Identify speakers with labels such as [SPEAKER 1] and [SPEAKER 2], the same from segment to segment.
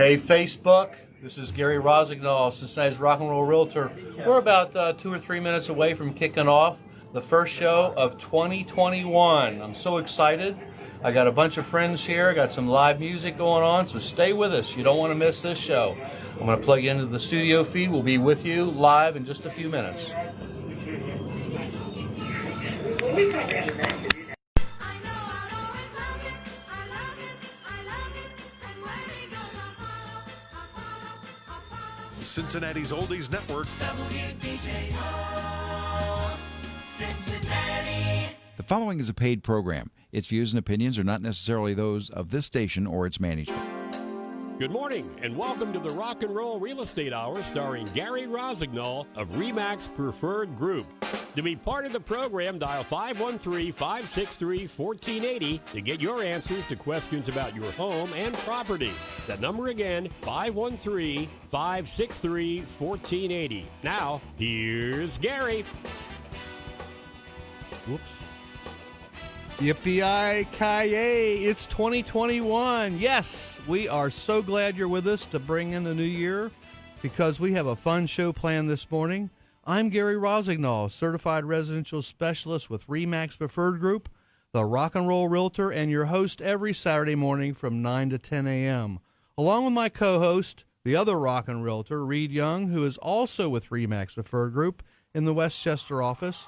[SPEAKER 1] Hey, Facebook. This is Gary Rossignol, Cincinnati's Rock and Roll Realtor. We're about 2 or 3 minutes away from kicking off the first show of 2021. I'm so excited. I got a bunch of friends here. Got some live music going on, so stay with us. You don't want to miss this show. I'm going to plug you into the studio feed. We'll be with you live in just a few minutes.
[SPEAKER 2] Cincinnati's Oldies Network.
[SPEAKER 3] WDJO, Cincinnati.
[SPEAKER 4] The following is a paid program. Its views and opinions are not necessarily those of this station or its management.
[SPEAKER 5] Good morning, and welcome to the Rock and Roll Real Estate Hour starring Gary Rossignol of RE/MAX Preferred Group. To be part of the program, dial 513-563-1480 to get your answers to questions about your home and property. That number again, 513-563-1480. Now, here's Gary.
[SPEAKER 1] Whoops. Yippee-ki-yay, it's 2021. Yes, we are so glad you're with us to bring in the new year because we have a fun show planned this morning. I'm Gary Rossignol, certified residential specialist with RE/MAX Preferred Group, the Rock and Roll Realtor, and your host every Saturday morning from 9 to 10 a.m., along with my co-host, the other Rock and Realtor, Reid Young, who is also with RE/MAX Preferred Group in the Westchester office,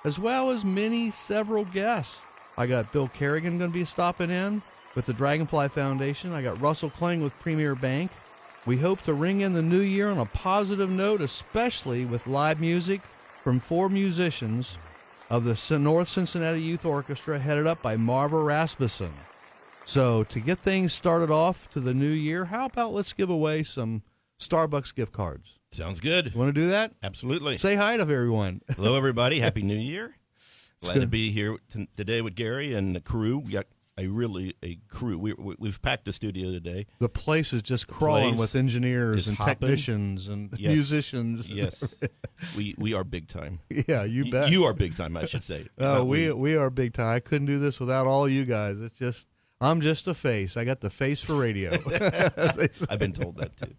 [SPEAKER 1] as well as several guests. I got Bill Kerrigan going to be stopping in with the Dragonfly Foundation. I got Russell Kling with Premier Bank. We hope to ring in the new year on a positive note, especially with live music from 4 musicians of the North Cincinnati Youth Orchestra, headed up by Marva Rasmussen. So to get things started off to the new year, how about let's give away some Starbucks gift cards?
[SPEAKER 6] Sounds good.
[SPEAKER 1] You want to do that?
[SPEAKER 6] Absolutely.
[SPEAKER 1] Say hi to everyone.
[SPEAKER 6] Hello, everybody. Happy New Year. Glad to be here today with Gary and the crew. We got a crew. We've packed the studio today.
[SPEAKER 1] The place is just crawling with engineers and technicians and musicians.
[SPEAKER 6] Yes, we are big time.
[SPEAKER 1] Yeah, you bet.
[SPEAKER 6] You are big time, I should say.
[SPEAKER 1] Oh, we are big time. I couldn't do this without all you guys. It's just I'm just a face. I got the face for radio.
[SPEAKER 6] I've been told that too.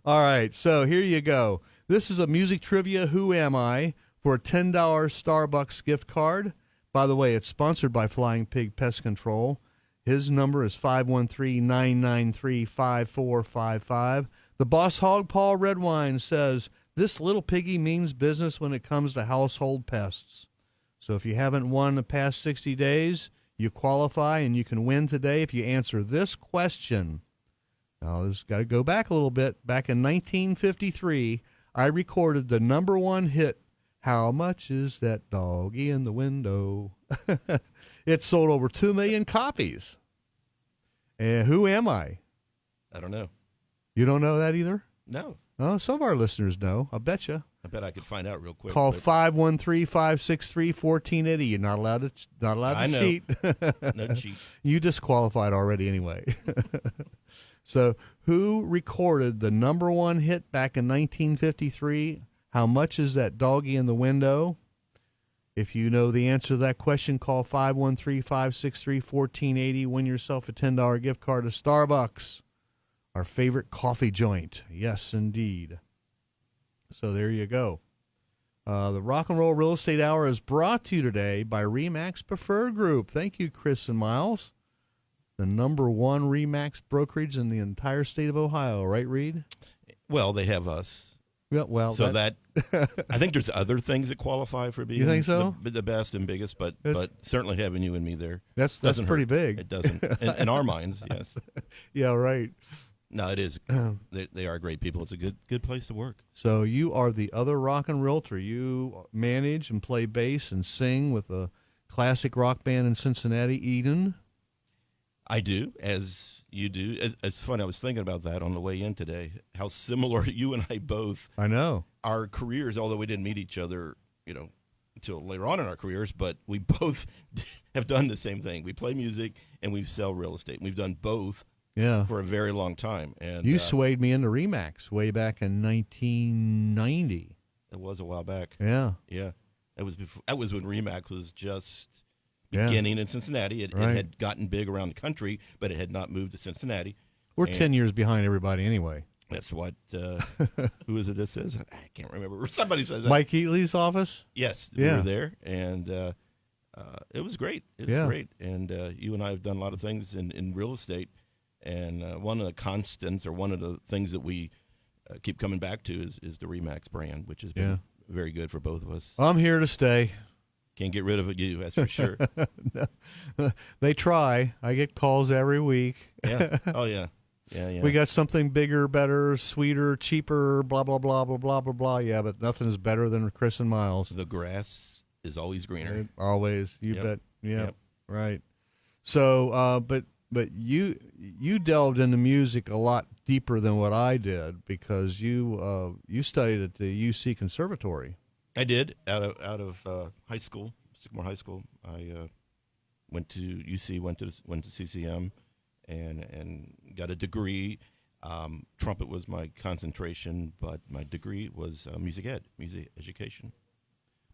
[SPEAKER 1] All right, so here you go. This is a music trivia. Who am I? For a $10 Starbucks gift card. By the way, it's sponsored by Flying Pig Pest Control. His number is 513-993-5455. The Boss Hog, Paul Redwine, says, this little piggy means business when it comes to household pests. So if you haven't won the past 60 days, you qualify and you can win today if you answer this question. Now, this has got to go back a little bit. Back in 1953, I recorded the number 1 hit, How Much Is That Doggy in the Window? It sold over 2 million copies. And who am I?
[SPEAKER 6] I don't know.
[SPEAKER 1] You don't know that either?
[SPEAKER 6] No.
[SPEAKER 1] Oh, some of our listeners know. I bet you.
[SPEAKER 6] I bet I could find out real quick.
[SPEAKER 1] Call 513-563-1480. You're not allowed to cheat.
[SPEAKER 6] No cheat.
[SPEAKER 1] You disqualified already anyway. So who recorded the number 1 hit back in 1953? How much is that doggy in the window? If you know the answer to that question, call 513-563-1480. Win yourself a $10 gift card to Starbucks, our favorite coffee joint. Yes, indeed. So there you go. The Rock and Roll Real Estate Hour is brought to you today by RE/MAX Preferred Group. Thank you, Chris and Miles. The number 1 RE/MAX brokerage in the entire state of Ohio, right, Reid?
[SPEAKER 6] Well, they have us.
[SPEAKER 1] Yeah, well,
[SPEAKER 6] so that I think there's other things that qualify for being
[SPEAKER 1] you think so?
[SPEAKER 6] the best and biggest, but certainly having you and me there.
[SPEAKER 1] That's pretty big.
[SPEAKER 6] It doesn't. In our minds, yes.
[SPEAKER 1] Yeah, right.
[SPEAKER 6] No, it is. They are great people. It's a good place to work.
[SPEAKER 1] So you are the other rock and realtor. You manage and play bass and sing with a classic rock band in Cincinnati, Eden.
[SPEAKER 6] I do, as you do. It's fun. I was thinking about that on the way in today, how similar you and I both.
[SPEAKER 1] I know.
[SPEAKER 6] Our careers, although we didn't meet each other, until later on in our careers, but we both have done the same thing. We play music and we sell real estate. We've done both for a very long time. And
[SPEAKER 1] you swayed me into RE/MAX way back in 1990.
[SPEAKER 6] It was a while back.
[SPEAKER 1] Yeah.
[SPEAKER 6] Yeah. That was when RE/MAX was just beginning in Cincinnati. It had gotten big around the country, but it had not moved to Cincinnati.
[SPEAKER 1] We're 10 years behind everybody anyway.
[SPEAKER 6] That's what, who is it that says? I can't remember. Somebody says that.
[SPEAKER 1] Mike Eatley's office?
[SPEAKER 6] Yes, we were there, and it was great. It was great. And you and I have done a lot of things in real estate, and one of the constants or one of the things that we keep coming back to is the RE/MAX brand, which has been very good for both of us.
[SPEAKER 1] I'm here to stay.
[SPEAKER 6] Can't get rid of it, that's for sure.
[SPEAKER 1] They try. I get calls every week.
[SPEAKER 6] Yeah. Oh, yeah. Yeah.
[SPEAKER 1] We got something bigger, better, sweeter, cheaper, blah, blah, blah, blah, blah, blah, blah. Yeah, but nothing is better than Chris and Miles.
[SPEAKER 6] The grass is always greener.
[SPEAKER 1] Always. You bet. Yep. Right. So, but you delved into music a lot deeper than what I did because you studied at the UC Conservatory.
[SPEAKER 6] I did out of high school, Sycamore High School. I went to UC, went to CCM, and got a degree. Trumpet was my concentration, but my degree was music education.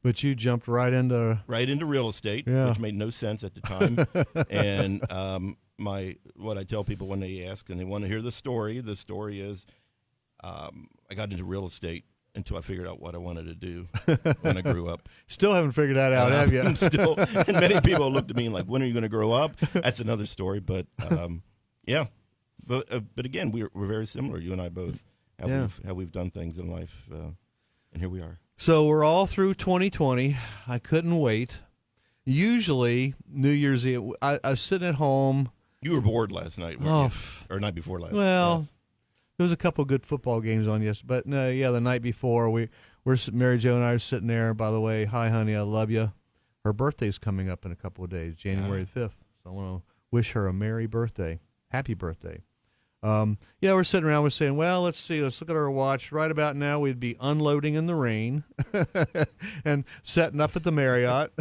[SPEAKER 1] But you jumped right into
[SPEAKER 6] real estate, which made no sense at the time. And what I tell people when they ask and they want to hear the story is I got into real estate until I figured out what I wanted to do when I grew up.
[SPEAKER 1] Still haven't figured that out, have you?
[SPEAKER 6] Still, and many people looked at me like, "When are you going to grow up?" That's another story, but yeah. But again, we're very similar. You and I both how we've done things in life, and here we are.
[SPEAKER 1] So we're all through 2020. I couldn't wait. Usually, New Year's Eve, I was sitting at home.
[SPEAKER 6] You were bored last night, weren't you? Or night before last.
[SPEAKER 1] Well, there was a couple of good football games on yesterday, but no, the night before we're Mary Jo and I are sitting there. By the way, hi honey, I love you. Her birthday's coming up in a couple of days, January 5th. So I want to wish her a merry birthday, happy birthday. We're sitting around. We're saying, well, let's see. Let's look at our watch. Right about now, we'd be unloading in the rain and setting up at the Marriott.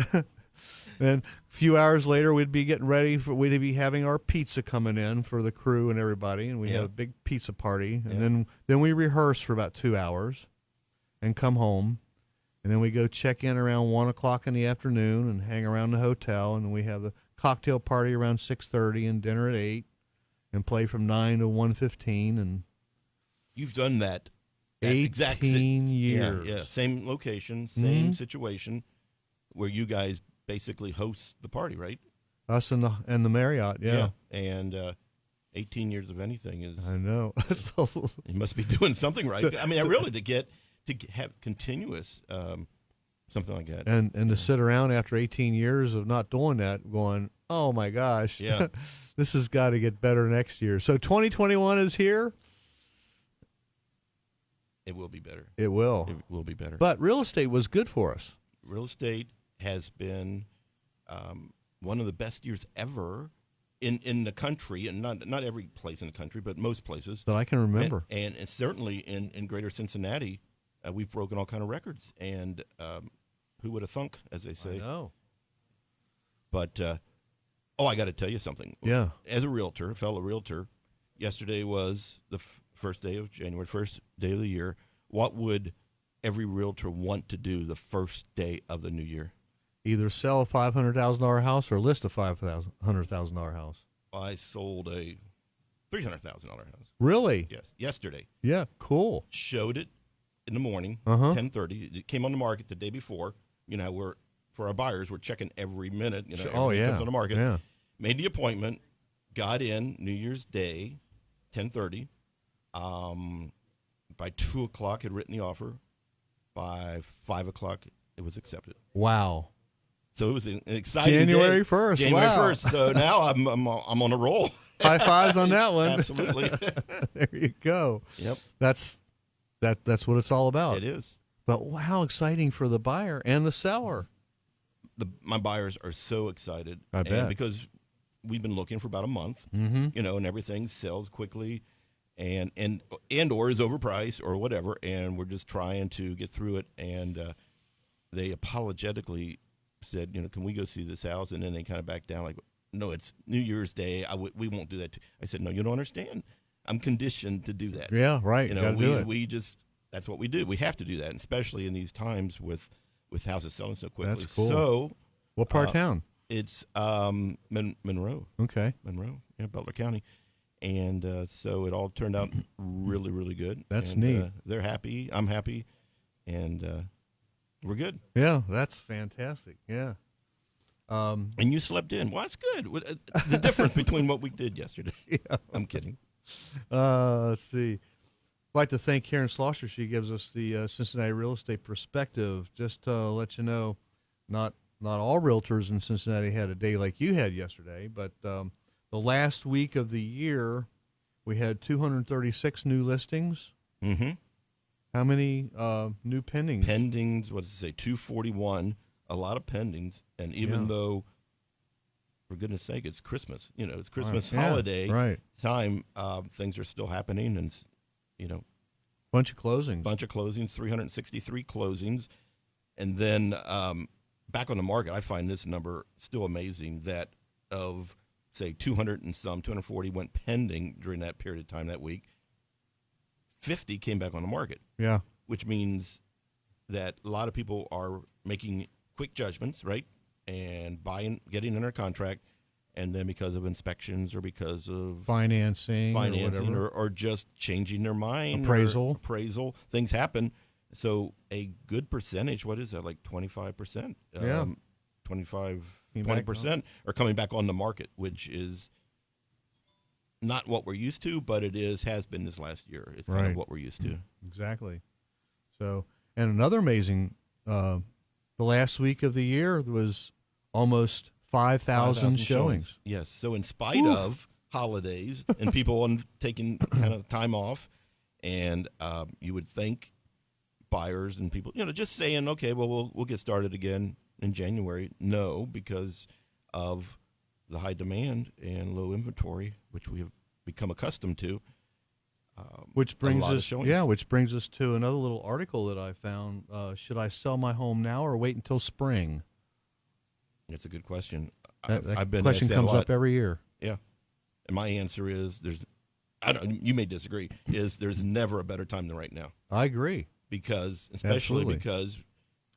[SPEAKER 1] And a few hours later, we'd be getting ready we'd be having our pizza coming in for the crew and everybody, and we have a big pizza party. And then we rehearse for about 2 hours, and come home, and then we go check in around 1:00 in the afternoon and hang around the hotel, and we have the cocktail party around 6:30 and dinner at 8, and play from 9 to 1:15. And
[SPEAKER 6] you've done that
[SPEAKER 1] 18 years.
[SPEAKER 6] Yeah, same location, same situation, where you guys basically host the party, right?
[SPEAKER 1] Us and the Marriott, yeah.
[SPEAKER 6] And 18 years of anything is.
[SPEAKER 1] I know.
[SPEAKER 6] You must be doing something right. I mean, really, to have continuous something like that,
[SPEAKER 1] and to sit around after 18 years of not doing that, going, oh my gosh, this has got to get better next year. So 2021 is here.
[SPEAKER 6] It will be better.
[SPEAKER 1] It will.
[SPEAKER 6] It will be better.
[SPEAKER 1] But real estate was good for us.
[SPEAKER 6] Real estate has been one of the best years ever in the country, and not every place in the country, but most places
[SPEAKER 1] that I can remember.
[SPEAKER 6] And certainly in greater Cincinnati, we've broken all kind of records. And who would have thunk, as they say?
[SPEAKER 1] I know.
[SPEAKER 6] But I got to tell you something.
[SPEAKER 1] Yeah.
[SPEAKER 6] As a fellow realtor, yesterday was the first day of January, first day of the year. What would every realtor want to do the first day of the new year?
[SPEAKER 1] Either sell a $500,000 house or list a $500,000 house.
[SPEAKER 6] I sold a $300,000 house.
[SPEAKER 1] Really?
[SPEAKER 6] Yes, yesterday.
[SPEAKER 1] Yeah, cool.
[SPEAKER 6] Showed it in the morning, 10:30. It came on the market the day before. For our buyers, we're checking every minute. Everything comes on the market.
[SPEAKER 1] Yeah.
[SPEAKER 6] Made the appointment, got in New Year's Day, 10:30. By 2:00, had written the offer. By 5:00, it was accepted.
[SPEAKER 1] Wow.
[SPEAKER 6] So it was an exciting
[SPEAKER 1] January
[SPEAKER 6] day.
[SPEAKER 1] 1st.
[SPEAKER 6] January
[SPEAKER 1] wow.
[SPEAKER 6] 1st. So now I'm on a roll.
[SPEAKER 1] High fives on that one.
[SPEAKER 6] Absolutely.
[SPEAKER 1] There you go.
[SPEAKER 6] Yep.
[SPEAKER 1] That's what it's all about.
[SPEAKER 6] It is.
[SPEAKER 1] But how exciting for the buyer and the seller.
[SPEAKER 6] My buyers are so excited.
[SPEAKER 1] I bet.
[SPEAKER 6] Because we've been looking for about a month, and everything sells quickly and or is overpriced or whatever, and we're just trying to get through it. And they apologetically said, can we go see this house? And then they kind of backed down like, no, it's New Year's Day. We won't do that. I said, no, you don't understand. I'm conditioned to do that.
[SPEAKER 1] Yeah, right.
[SPEAKER 6] We just, that's what we do. We have to do that, and especially in these times with houses selling so quickly.
[SPEAKER 1] That's cool.
[SPEAKER 6] So,
[SPEAKER 1] what part of town?
[SPEAKER 6] It's Monroe.
[SPEAKER 1] Okay.
[SPEAKER 6] Monroe, Butler County. And so it all turned out really, really good.
[SPEAKER 1] That's
[SPEAKER 6] and,
[SPEAKER 1] neat.
[SPEAKER 6] They're happy. I'm happy. And we're good.
[SPEAKER 1] Yeah, that's fantastic. Yeah.
[SPEAKER 6] And you slept in. Well, that's good. The difference between what we did yesterday.
[SPEAKER 1] Yeah.
[SPEAKER 6] I'm kidding.
[SPEAKER 1] Let's see. I'd like to thank Karen Schlosser. She gives us the Cincinnati real estate perspective. Just to let you know, not all realtors in Cincinnati had a day like you had yesterday, but the last week of the year, we had 236 new listings.
[SPEAKER 6] Mm-hmm.
[SPEAKER 1] How many new pendings?
[SPEAKER 6] Pendings, what does it say, 241, a lot of pendings. And even though, for goodness sake, it's Christmas, it's Christmas holiday time, things are still happening. And,
[SPEAKER 1] bunch of closings.
[SPEAKER 6] 363 closings. And then back on the market, I find this number still amazing that of, say, 240 went pending during that period of time that week. 50 came back on the market.
[SPEAKER 1] Yeah.
[SPEAKER 6] Which means that a lot of people are making quick judgments, right? And getting under contract, and then because of inspections or because of
[SPEAKER 1] financing
[SPEAKER 6] or just changing their mind. Appraisal. Things happen. So a good percentage, what is that, like 25%? 20% are coming back on the market, which is not what we're used to, but has been this last year. It's kind of what we're used to.
[SPEAKER 1] Exactly. So, and another amazing, the last week of the year was almost 5,000 showings.
[SPEAKER 6] Yes. So in spite of holidays and people taking kind of time off, and you would think buyers and people, just saying, okay, well, we'll get started again in January. No, because of the high demand and low inventory, which we have become accustomed to.
[SPEAKER 1] Which brings us to another little article that I found. Should I sell my home now or wait until spring?
[SPEAKER 6] That's a good question.
[SPEAKER 1] I've been
[SPEAKER 6] question
[SPEAKER 1] asked that comes up every year.
[SPEAKER 6] Yeah, and my answer is you may disagree. There's never a better time than right now.
[SPEAKER 1] I agree,
[SPEAKER 6] especially because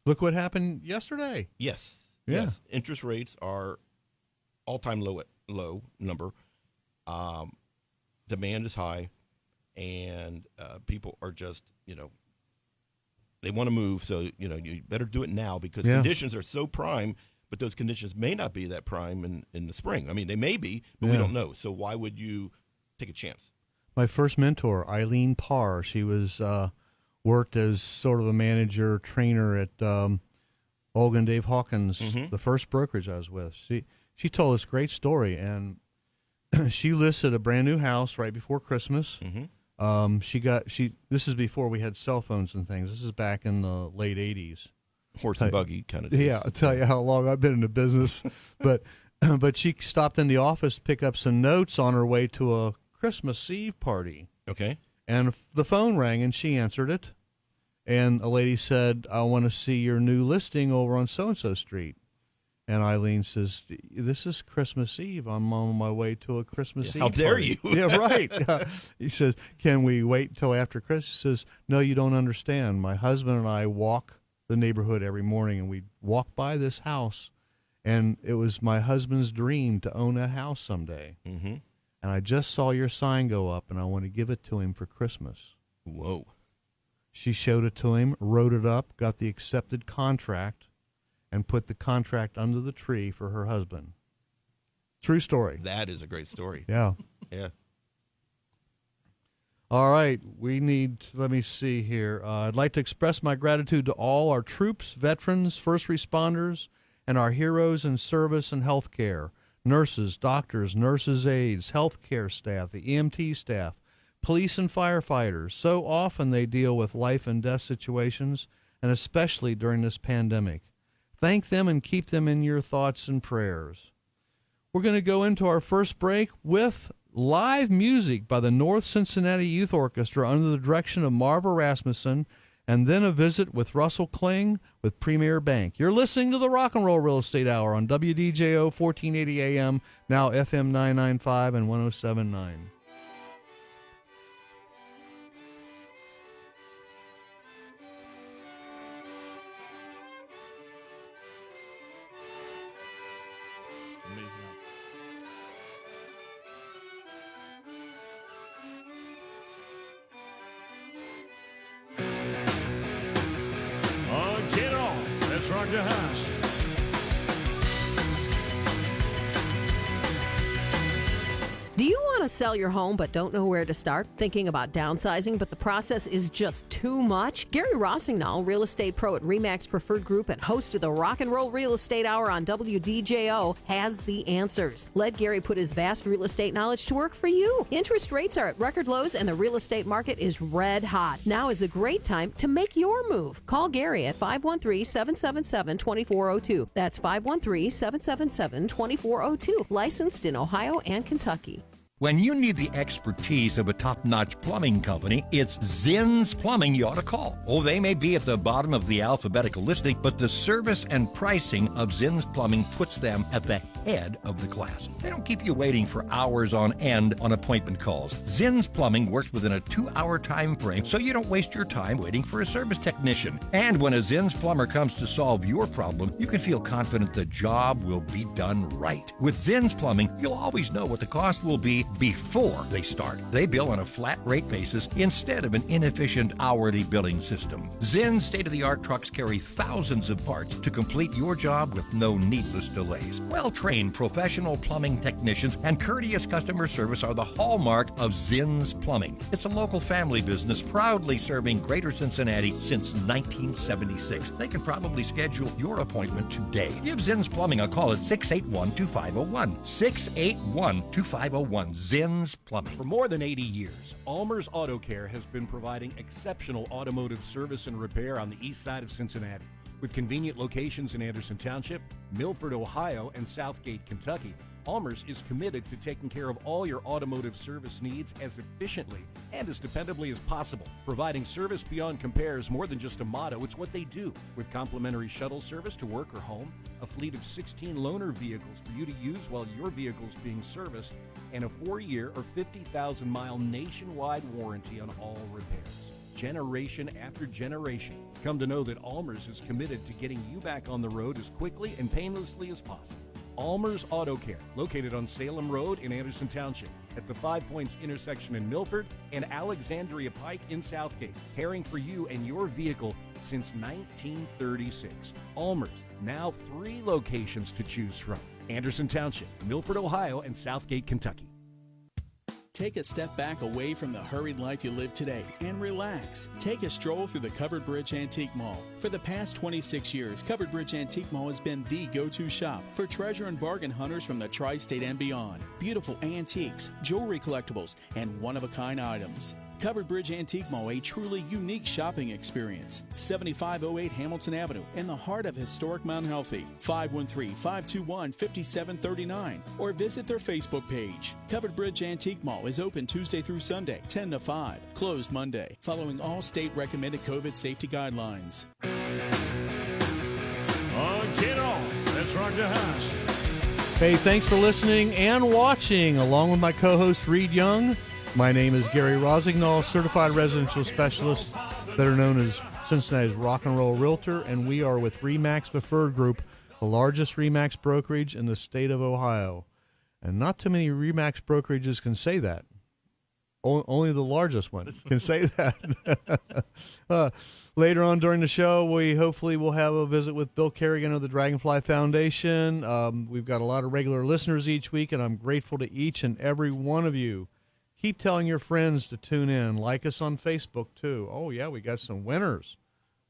[SPEAKER 1] look what happened yesterday.
[SPEAKER 6] Yes.
[SPEAKER 1] Yeah.
[SPEAKER 6] Yes. Interest rates are all-time low number. Demand is high, and people are just, they want to move. So, you better do it now because conditions are so prime, but those conditions may not be that prime in the spring. I mean, they may be, but we don't know. So why would you take a chance?
[SPEAKER 1] My first mentor, Eileen Parr, she was worked as sort of a manager trainer at Olga and Dave Hawkins, the first brokerage I was with. She told us a great story, and she listed a brand new house right before Christmas. This is before we had cell phones and things. This is back in the late 80s.
[SPEAKER 6] Horse and buggy kind of.
[SPEAKER 1] Yeah, I'll tell you how long I've been in the business. but she stopped in the office to pick up some notes on her way to a Christmas Eve party.
[SPEAKER 6] Okay.
[SPEAKER 1] And the phone rang, and she answered it. And a lady said, I want to see your new listing over on so-and-so street. And Eileen says, this is Christmas Eve. I'm on my way to a Christmas Eve
[SPEAKER 6] How dare
[SPEAKER 1] party.
[SPEAKER 6] you?
[SPEAKER 1] Yeah, right. He says, can we wait until after Christmas? He says, no, you don't understand. My husband and I walk the neighborhood every morning, and we walk by this house. And it was my husband's dream to own that house someday.
[SPEAKER 6] Mm-hmm.
[SPEAKER 1] And I just saw your sign go up, and I want to give it to him for Christmas.
[SPEAKER 6] Whoa.
[SPEAKER 1] She showed it to him, wrote it up, got the accepted contract, and put the contract under the tree for her husband. True story.
[SPEAKER 6] That is a great story.
[SPEAKER 1] Yeah.
[SPEAKER 6] Yeah.
[SPEAKER 1] All right. Let me see here. I'd like to express my gratitude to all our troops, veterans, first responders, and our heroes in service and healthcare. Nurses, doctors, nurses' aides, healthcare staff, the EMT staff, police and firefighters. So often they deal with life and death situations, and especially during this pandemic. Thank them and keep them in your thoughts and prayers. We're going to go into our first break with live music by the North Cincinnati Youth Orchestra under the direction of Marva Rasmussen, and then a visit with Russell Kling with Premier Bank. You're listening to the Rock and Roll Real Estate Hour on WDJO 1480 AM, now FM 995 and 107.9.
[SPEAKER 2] rock the house.
[SPEAKER 7] Do you want to sell your home but don't know where to start? Thinking about downsizing, but the process is just too much? Gary Rossignol, real estate pro at RE/MAX Preferred Group and host of the Rock and Roll Real Estate Hour on WDJO, has the answers. Let Gary put his vast real estate knowledge to work for you. Interest rates are at record lows and the real estate market is red hot. Now is a great time to make your move. Call Gary at 513-777-2402. That's 513-777-2402. Licensed in Ohio and Kentucky.
[SPEAKER 8] When you need the expertise of a top-notch plumbing company, it's Zinn's Plumbing you ought to call. Oh, they may be at the bottom of the alphabetical listing, but the service and pricing of Zinn's Plumbing puts them at the head of the class. They don't keep you waiting for hours on end on appointment calls. Zinn's Plumbing works within a 2-hour time frame, so you don't waste your time waiting for a service technician. And when a Zinn's plumber comes to solve your problem, you can feel confident the job will be done right. With Zinn's Plumbing, you'll always know what the cost will be before they start. They bill on a flat rate basis instead of an inefficient hourly billing system. Zinn's state-of-the-art trucks carry thousands of parts to complete your job with no needless delays. Well-trained professional plumbing technicians and courteous customer service are the hallmark of Zinn's Plumbing. It's a local family business proudly serving Greater Cincinnati since 1976. They can probably schedule your appointment today. Give Zinn's Plumbing a call at 681-2501. 681-2501. Zinn's Plumbing.
[SPEAKER 9] For more than 80 years, Almer's Auto Care has been providing exceptional automotive service and repair on the east side of Cincinnati. With convenient locations in Anderson Township, Milford, Ohio, and Southgate, Kentucky, Almer's is committed to taking care of all your automotive service needs as efficiently and as dependably as possible. Providing service beyond compare is more than just a motto, it's what they do. With complimentary shuttle service to work or home, a fleet of 16 loaner vehicles for you to use while your vehicle is being serviced, and a 4-year or 50,000-mile nationwide warranty on all repairs. Generation after generation has come to know that Almer's is committed to getting you back on the road as quickly and painlessly as possible. Almer's Auto Care, located on Salem Road in Anderson Township, at the 5 Points intersection in Milford, and Alexandria Pike in Southgate, caring for you and your vehicle since 1936. Almer's, now 3 locations to choose from: Anderson Township, Milford, Ohio, and Southgate, Kentucky.
[SPEAKER 10] Take a step back away from the hurried life you live today and relax. Take a stroll through the Covered Bridge Antique Mall. For the past 26 years, Covered Bridge Antique Mall has been the go-to shop for treasure and bargain hunters from the tri-state and beyond. Beautiful antiques, jewelry collectibles, and one-of-a-kind items. Covered Bridge Antique Mall, a truly unique shopping experience. 7508 Hamilton Avenue, in the heart of historic Mount Healthy. 513-521-5739, or visit their Facebook page. Covered Bridge Antique Mall is open Tuesday through Sunday, 10 to 5, closed Monday, following all state recommended COVID safety guidelines.
[SPEAKER 2] Oh, get on. Let's rock the house.
[SPEAKER 1] Hey, thanks for listening and watching. Along with my co-host Reid Young, my name is Gary Rossignol, certified residential specialist, better known as Cincinnati's rock and roll realtor, and we are with RE/MAX Preferred Group, the largest RE/MAX brokerage in the state of Ohio. And not too many RE/MAX brokerages can say that. Only the largest one can say that. Later on during the show, we hopefully will have a visit with Bill Kerrigan of the Dragonfly Foundation. We've got a lot of regular listeners each week, and I'm grateful to each and every one of you. Keep telling your friends to tune in. Like us on Facebook, too. Oh, yeah, we got some winners.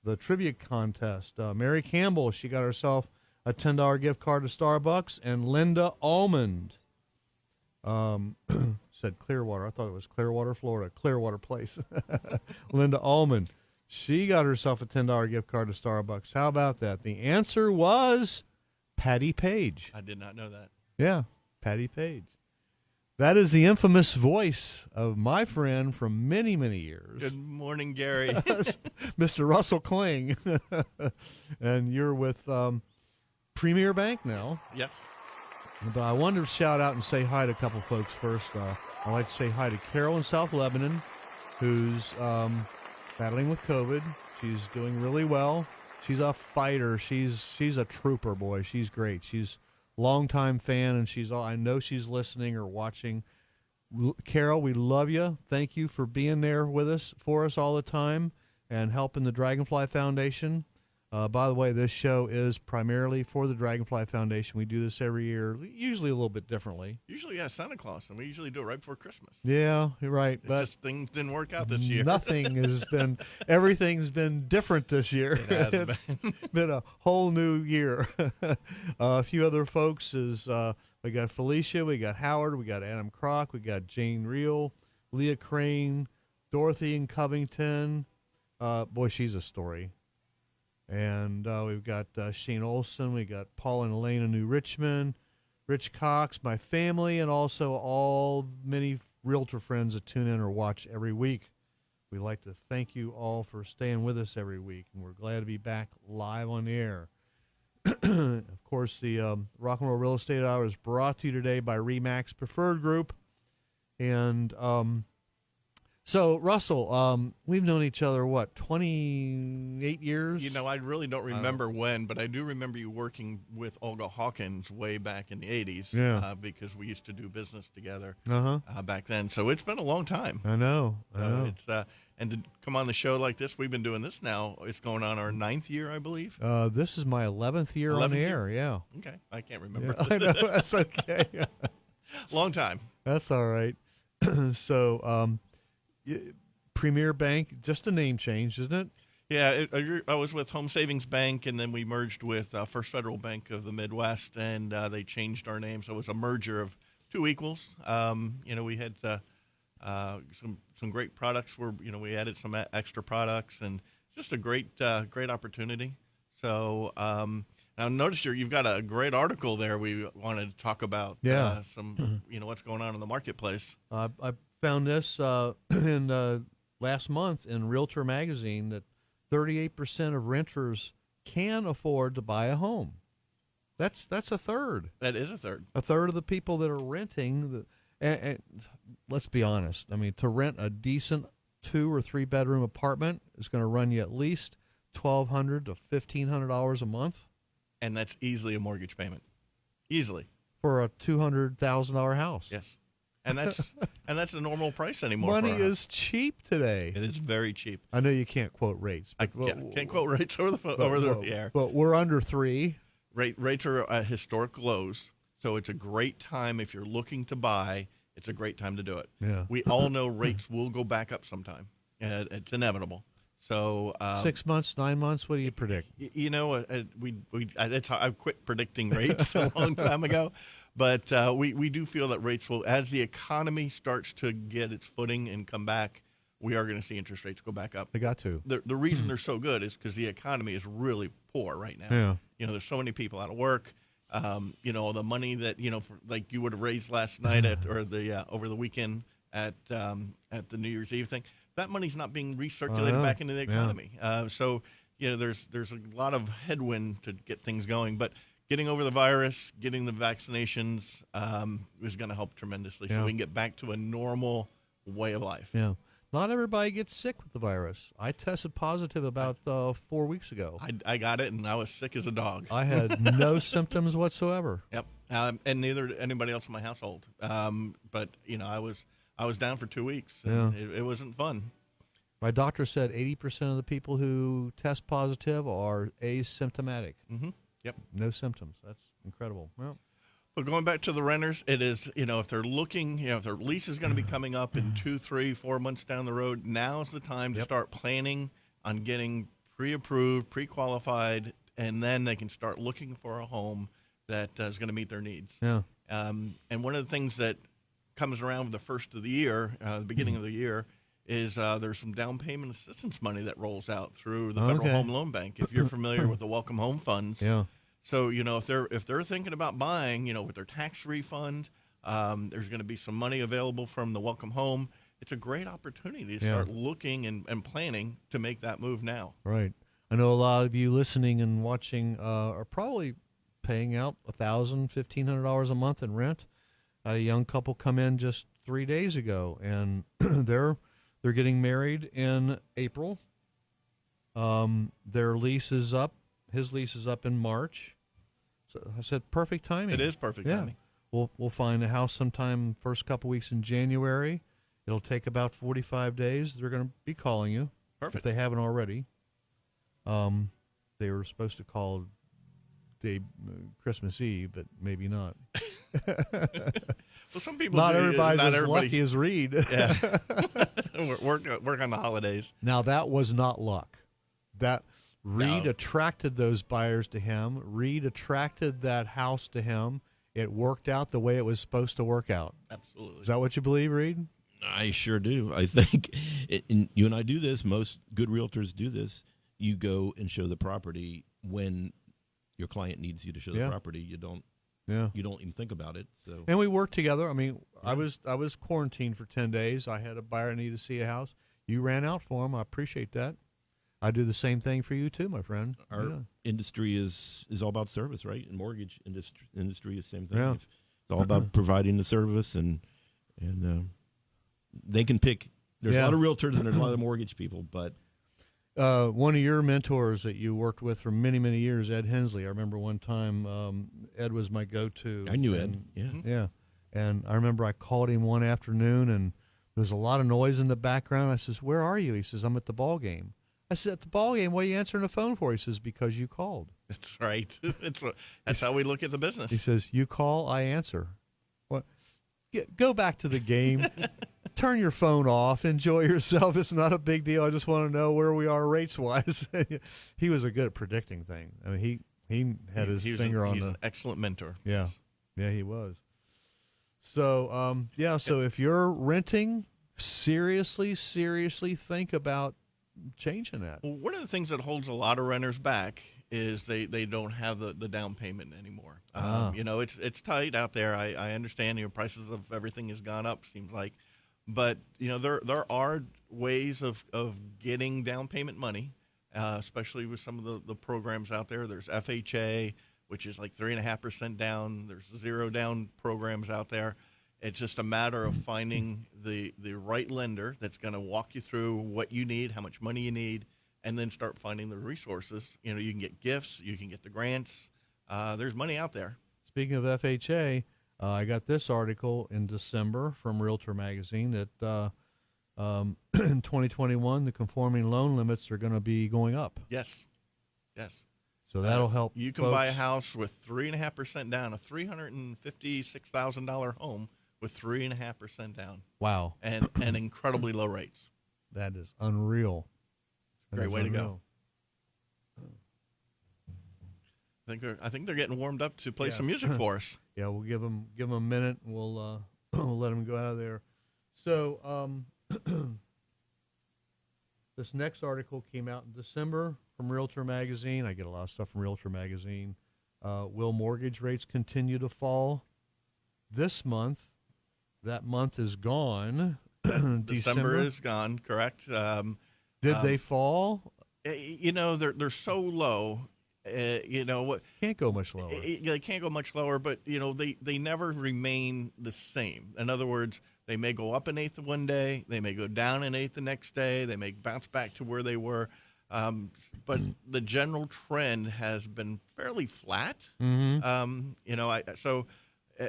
[SPEAKER 1] The trivia contest. Mary Campbell, she got herself a $10 gift card to Starbucks. And Linda Almond said Clearwater. I thought it was Clearwater, Florida. Clearwater Place. Linda Almond. She got herself a $10 gift card to Starbucks. How about that? The answer was Patty Page.
[SPEAKER 6] I did not know that.
[SPEAKER 1] Yeah, Patty Page. That is the infamous voice of my friend from many, many years.
[SPEAKER 6] Good morning, Gary.
[SPEAKER 1] Mr. Russell Kling. And you're with Premier Bank now.
[SPEAKER 6] Yes.
[SPEAKER 1] But I wanted to shout out and say hi to a couple folks first. I'd like to say hi to Carol in South Lebanon, who's battling with COVID. She's doing really well. She's a fighter. She's a trooper, boy. She's great. She's longtime fan, and I know she's listening or watching. Carol, we love you. Thank you for being there with us for us all the time and helping the Dragonfly Foundation. By the way, this show is primarily for the Dragonfly Foundation. We do this every year, usually a little bit differently.
[SPEAKER 6] Usually, Santa Claus, and we usually do it right before Christmas.
[SPEAKER 1] Yeah, you're right. But
[SPEAKER 6] just things didn't work out this year.
[SPEAKER 1] Everything's been different this year. It's been a whole new year. A few other folks is we got Felicia, we got Howard, we got Adam Kroc, we got Jane Reel, Leah Crane, Dorothy in Covington. Boy, she's a story. And we've got Shane Olson, we got Paul and Elaine in New Richmond, Rich Cox, my family, and also all many realtor friends that tune in or watch every week. We'd like to thank you all for staying with us every week, and we're glad to be back live on the air. Of course, the Rock and Roll Real Estate Hour is brought to you today by RE/MAX Preferred Group. And so, Russell, we've known each other, 28 years?
[SPEAKER 6] I really don't remember when, but I do remember you working with Olga Hawkins way back in the 80s because we used to do business together back then. So it's been a long time.
[SPEAKER 1] I know.
[SPEAKER 6] It's and to come on the show like this, we've been doing this now. It's going on our 9th year, I believe.
[SPEAKER 1] This is my 11th year on the air, yeah.
[SPEAKER 6] Okay. I can't remember.
[SPEAKER 1] Yeah, I know. That's okay.
[SPEAKER 6] Long time.
[SPEAKER 1] That's all right. So, Premier Bank, just a name change, isn't it?
[SPEAKER 6] Yeah, I was with Home Savings Bank, and then we merged with First Federal Bank of the Midwest, and they changed our name. So it was a merger of two equals. We had some great products. We added some extra products, and just a great opportunity. So now notice you've got a great article there. We wanted to talk about some what's going on in the marketplace.
[SPEAKER 1] I found this in last month in Realtor Magazine that 38% of renters can afford to buy a home. That's a third.
[SPEAKER 6] That is a third.
[SPEAKER 1] A third of the people that are renting. And let's be honest. I mean, to rent a decent 2 or 3 bedroom apartment is going to run you at least $1,200 to $1,500 a month.
[SPEAKER 6] And that's easily a mortgage payment. Easily.
[SPEAKER 1] For a $200,000 house.
[SPEAKER 6] Yes. And that's the normal price anymore.
[SPEAKER 1] Money is cheap today.
[SPEAKER 6] It is very cheap.
[SPEAKER 1] I know you can't quote rates.
[SPEAKER 6] I can't quote rates over the air.
[SPEAKER 1] But we're under 3.
[SPEAKER 6] Rates are at historic lows, so it's a great time if you're looking to buy. It's a great time to do it.
[SPEAKER 1] Yeah.
[SPEAKER 6] We all know rates will go back up sometime. It's inevitable. So
[SPEAKER 1] 6 months, 9 months. What do you predict?
[SPEAKER 6] I quit predicting rates a long time ago. But we do feel that rates will, as the economy starts to get its footing and come back, we are going to see interest rates go back up.
[SPEAKER 1] They got to.
[SPEAKER 6] The reason they're so good is because the economy is really poor right now.
[SPEAKER 1] Yeah.
[SPEAKER 6] There's so many people out of work. The money that like you would have raised last night over the weekend at the New Year's Eve thing, that money's not being recirculated back into the economy. So there's a lot of headwind to get things going, but getting over the virus, getting the vaccinations is going to help tremendously, so we can get back to a normal way of life.
[SPEAKER 1] Yeah. Not everybody gets sick with the virus. I tested positive about 4 weeks ago.
[SPEAKER 6] I got it, and I was sick as a dog.
[SPEAKER 1] I had no symptoms whatsoever.
[SPEAKER 6] Yep, and neither did anybody else in my household. But I was down for 2 weeks. And it wasn't fun.
[SPEAKER 1] My doctor said 80% of the people who test positive are asymptomatic.
[SPEAKER 6] Mm-hmm. Yep.
[SPEAKER 1] No symptoms. That's incredible. Well,
[SPEAKER 6] but going back to the renters, it is, if they're looking, if their lease is going to be coming up in 2, 3, 4 months down the road, now is the time to start planning on getting pre-approved, pre-qualified, and then they can start looking for a home that is going to meet their needs.
[SPEAKER 1] Yeah.
[SPEAKER 6] And one of the things that comes around with the first of the year, the beginning of the year, is there's some down payment assistance money that rolls out through the Federal Home Loan Bank. If you're familiar with the Welcome Home funds, So if they're thinking about buying, with their tax refund, there's going to be some money available from the Welcome Home. It's a great opportunity to start looking and planning to make that move now.
[SPEAKER 1] Right. I know a lot of you listening and watching are probably paying out $1,000, $1,500 a month in rent. I had a young couple come in just 3 days ago, and they're getting married in April. Their lease is up. His lease is up in March. So I said, perfect timing.
[SPEAKER 6] It is perfect timing.
[SPEAKER 1] We'll find a house sometime first couple weeks in January. It'll take about 45 days. They're going to be calling you.
[SPEAKER 6] Perfect.
[SPEAKER 1] If they haven't already. They were supposed to call day Christmas Eve, but maybe not.
[SPEAKER 11] Well, some people
[SPEAKER 1] not
[SPEAKER 11] do.
[SPEAKER 1] everybody's
[SPEAKER 11] Not
[SPEAKER 1] as
[SPEAKER 11] everybody,
[SPEAKER 1] lucky as Reid.
[SPEAKER 11] Yeah, work on the holidays.
[SPEAKER 1] Now that was not luck. That Reid
[SPEAKER 11] No.
[SPEAKER 1] attracted those buyers to him. Reid attracted that house to him. It worked out the way it was supposed to work out.
[SPEAKER 11] Absolutely.
[SPEAKER 1] Is that what you believe, Reid?
[SPEAKER 6] I sure do. I think and you and I do this. Most good realtors do this. You go and show the property when your client needs you to show the property. You don't.
[SPEAKER 1] Yeah.
[SPEAKER 6] You don't even think about it. So.
[SPEAKER 1] And we worked together. I mean, I was quarantined for 10 days. I had a buyer that needed to see a house. You ran out for him. I appreciate that. I do the same thing for you too, my friend.
[SPEAKER 6] Our industry is all about service, right? And mortgage industry is the same thing.
[SPEAKER 1] Yeah.
[SPEAKER 6] It's all about providing the service, and they can pick. There's a lot of realtors and there's a lot of mortgage people, but
[SPEAKER 1] one of your mentors that you worked with for many, many years, Ed Hensley. I remember one time Ed was my go-to.
[SPEAKER 6] I knew Ed. Yeah.
[SPEAKER 1] Yeah. And I remember I called him one afternoon, and there was a lot of noise in the background. I says, "Where are you?" He says, "I'm at the ball game." I said, "At the ball game? What are you answering the phone for?" He says, "Because you called."
[SPEAKER 11] That's right. That's how we look at the business.
[SPEAKER 1] He says, "You call, I answer." What? Go back to the game. Turn your phone off. Enjoy yourself. It's not a big deal. I just want to know where we are rates wise. He was good at predicting things. I mean, he had his finger on
[SPEAKER 11] he's
[SPEAKER 1] the.
[SPEAKER 11] an excellent mentor.
[SPEAKER 1] Yeah, he was. So so if you're renting, seriously think about changing that.
[SPEAKER 11] Well, one of the things that holds a lot of renters back is they don't have the down payment anymore. It's tight out there. I understand prices of everything has gone up, seems like. But, there are ways of getting down payment money, especially with some of the programs out there. There's FHA, which is like 3.5% down. There's 0 down programs out there. It's just a matter of finding the right lender that's going to walk you through what you need, how much money you need, and then start finding the resources. You can get gifts, you can get the grants. There's money out there.
[SPEAKER 1] Speaking of FHA, I got this article in December from Realtor Magazine that in 2021, the conforming loan limits are going to be going up.
[SPEAKER 11] Yes.
[SPEAKER 1] So that'll help.
[SPEAKER 11] You can buy a house with 3.5% down, a $356,000 home with 3.5% down.
[SPEAKER 1] Wow.
[SPEAKER 11] And incredibly low rates.
[SPEAKER 1] That is unreal.
[SPEAKER 11] Great way to go. I think they're getting warmed up to play some music for us.
[SPEAKER 1] Yeah, we'll give them a minute, and we'll we'll let them go out of there. So this next article came out in December from Realtor Magazine. I get a lot of stuff from Realtor Magazine. Will mortgage rates continue to fall this month? That month is gone.
[SPEAKER 11] December is gone, correct?
[SPEAKER 1] Did they fall?
[SPEAKER 11] They're so low.
[SPEAKER 1] Can't go much lower.
[SPEAKER 11] They can't go much lower, but they never remain the same. In other words, they may go up an eighth one day, they may go down an eighth the next day, they may bounce back to where they were, but the general trend has been fairly flat.
[SPEAKER 1] Mm-hmm.
[SPEAKER 11] So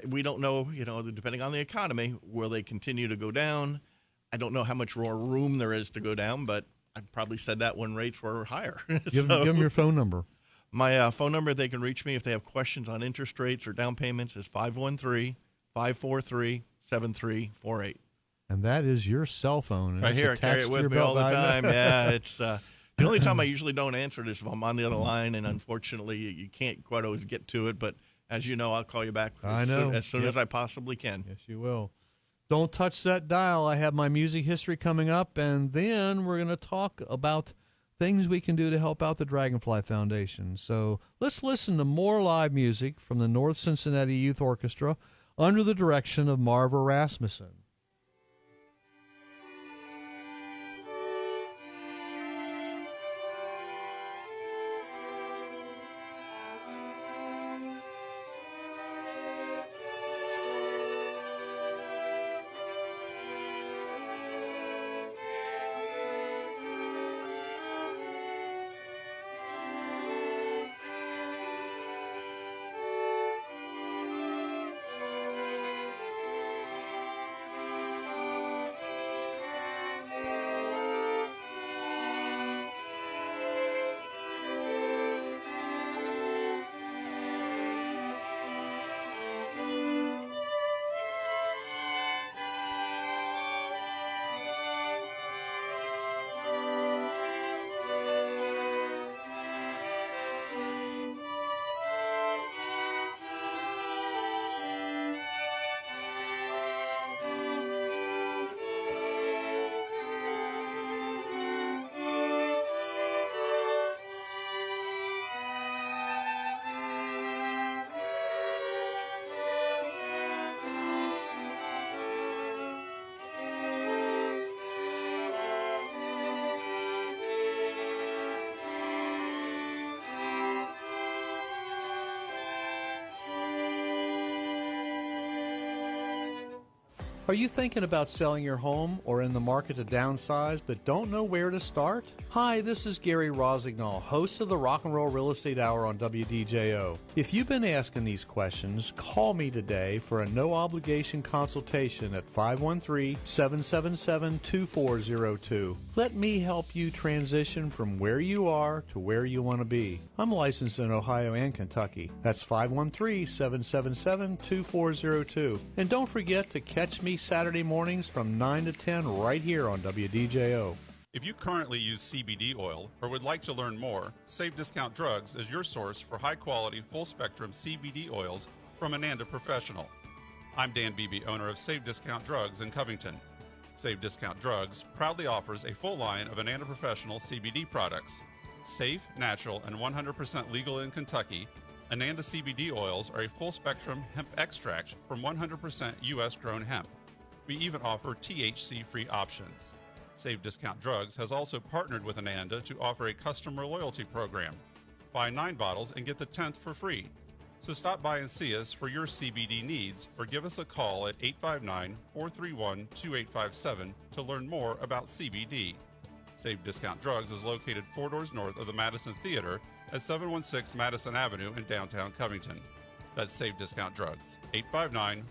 [SPEAKER 11] we don't know. Depending on the economy, will they continue to go down? I don't know how much more room there is to go down, but I probably said that when rates were higher.
[SPEAKER 1] Give them your phone number.
[SPEAKER 11] My phone number, they can reach me if they have questions on interest rates or down payments, is 513-543-7348.
[SPEAKER 1] And that is your cell phone. And
[SPEAKER 11] right
[SPEAKER 1] it's
[SPEAKER 11] here, I carry
[SPEAKER 1] attached
[SPEAKER 11] it
[SPEAKER 1] to your
[SPEAKER 11] with me all the
[SPEAKER 1] belt.
[SPEAKER 11] time. Yeah, it's the only time I usually don't answer it is if I'm on the other line, and unfortunately, you can't quite always get to it. But as you know, I'll call you back as soon as I possibly can.
[SPEAKER 1] Yes, you will. Don't touch that dial. I have my music history coming up, and then we're going to talk about things we can do to help out the Dragonfly Foundation. So let's listen to more live music from the North Cincinnati Youth Orchestra under the direction of Marva Rasmussen. Are you thinking about selling your home or in the market to downsize but don't know where to start? Hi, this is Gary Rossignol, host of the Rock and Roll Real Estate Hour on WDJO. If you've been asking these questions, call me today for a no-obligation consultation at 513-777-2402. Let me help you transition from where you are to where you want to be. I'm licensed in Ohio and Kentucky. That's 513-777-2402. And don't forget to catch me Saturday mornings from 9 to 10 right here on WDJO.
[SPEAKER 12] If you currently use CBD oil or would like to learn more, Save Discount Drugs is your source for high-quality, full-spectrum CBD oils from Ananda Professional. I'm Dan Beebe, owner of Save Discount Drugs in Covington. Save Discount Drugs proudly offers a full line of Ananda Professional CBD products. Safe, natural, and 100% legal in Kentucky, Ananda CBD oils are a full-spectrum hemp extract from 100% U.S.-grown hemp. We even offer THC-free options. Save Discount Drugs has also partnered with Ananda to offer a customer loyalty program. Buy 9 bottles and get the 10th for free. So stop by and see us for your CBD needs or give us a call at 859-431-2857 to learn more about CBD. Save Discount Drugs is located 4 doors north of the Madison Theater at 716 Madison Avenue in downtown Covington. That's Save Discount Drugs,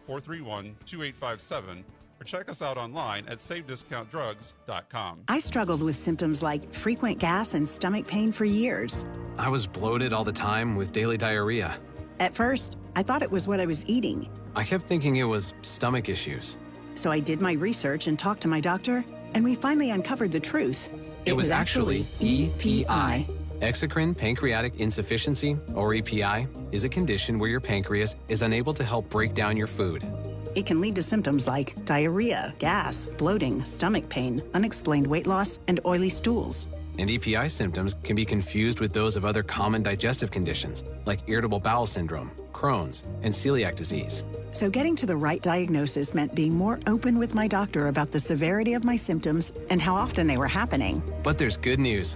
[SPEAKER 12] 859-431-2857, or check us out online at savediscountdrugs.com.
[SPEAKER 13] I struggled with symptoms like frequent gas and stomach pain for years.
[SPEAKER 14] I was bloated all the time with daily diarrhea.
[SPEAKER 13] At first, I thought it was what I was eating.
[SPEAKER 14] I kept thinking it was stomach issues.
[SPEAKER 13] So I did my research and talked to my doctor, and we finally uncovered the truth.
[SPEAKER 14] It was actually EPI. Exocrine pancreatic insufficiency, or EPI, is a condition where your pancreas is unable to help break down your food.
[SPEAKER 13] It can lead to symptoms like diarrhea, gas, bloating, stomach pain, unexplained weight loss, and oily stools.
[SPEAKER 14] And EPI symptoms can be confused with those of other common digestive conditions, like irritable bowel syndrome, Crohn's, and celiac disease.
[SPEAKER 13] So getting to the right diagnosis meant being more open with my doctor about the severity of my symptoms and how often they were happening.
[SPEAKER 14] But there's good news.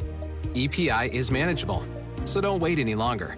[SPEAKER 14] EPI is manageable, so don't wait any longer.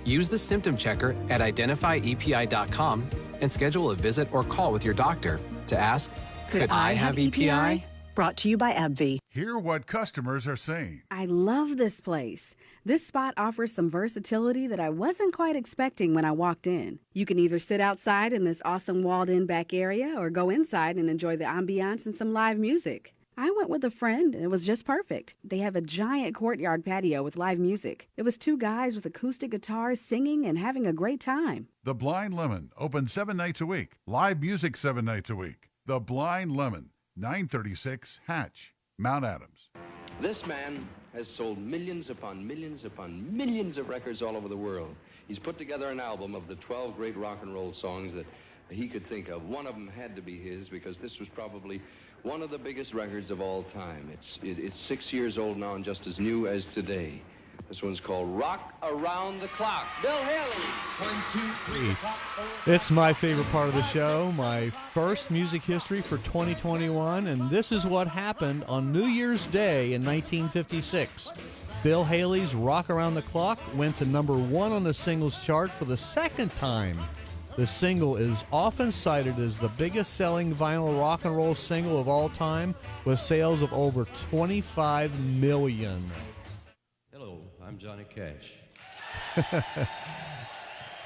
[SPEAKER 14] Use the symptom checker at identifyepi.com and schedule a visit or call with your doctor to ask, could I have EPI?
[SPEAKER 13] Brought to you by AbbVie.
[SPEAKER 15] Hear what customers are saying.
[SPEAKER 16] I love this place. This spot offers some versatility that I wasn't quite expecting when I walked in. You can either sit outside in this awesome walled-in back area or go inside and enjoy the ambiance and some live music. I went with a friend, and it was just perfect. They have a giant courtyard patio with live music. It was 2 guys with acoustic guitars singing and having a great time.
[SPEAKER 15] The Blind Lemon, open 7 nights a week. Live music 7 nights a week. The Blind Lemon, 936 Hatch, Mount Adams.
[SPEAKER 17] This man has sold millions upon millions upon millions of records all over the world. He's put together an album of the 12 great rock and roll songs that he could think of. One of them had to be his because this was probably one of the biggest records of all time. It's 6 years old now and just as new as today. This one's called Rock Around the Clock. Bill Haley. 1, 2, 3.
[SPEAKER 1] It's my favorite part of the show, my first music history for 2021, and this is what happened on New Year's Day in 1956. Bill Haley's Rock Around the Clock went to number 1 on the singles chart for the second time. The single is often cited as the biggest selling vinyl rock and roll single of all time, with sales of over 25 million.
[SPEAKER 18] Hello, I'm Johnny Cash.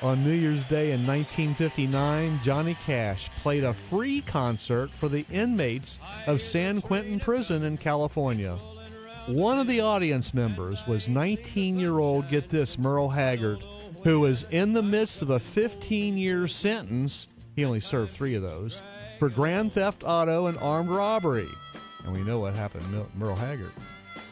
[SPEAKER 1] On New Year's Day in 1959, Johnny Cash played a free concert for the inmates of San Quentin Prison in California. One of the audience members was 19-year-old, get this, Merle Haggard, who was in the midst of a 15-year sentence, he only served 3 of those, for grand theft auto and armed robbery. And we know what happened to Merle Haggard.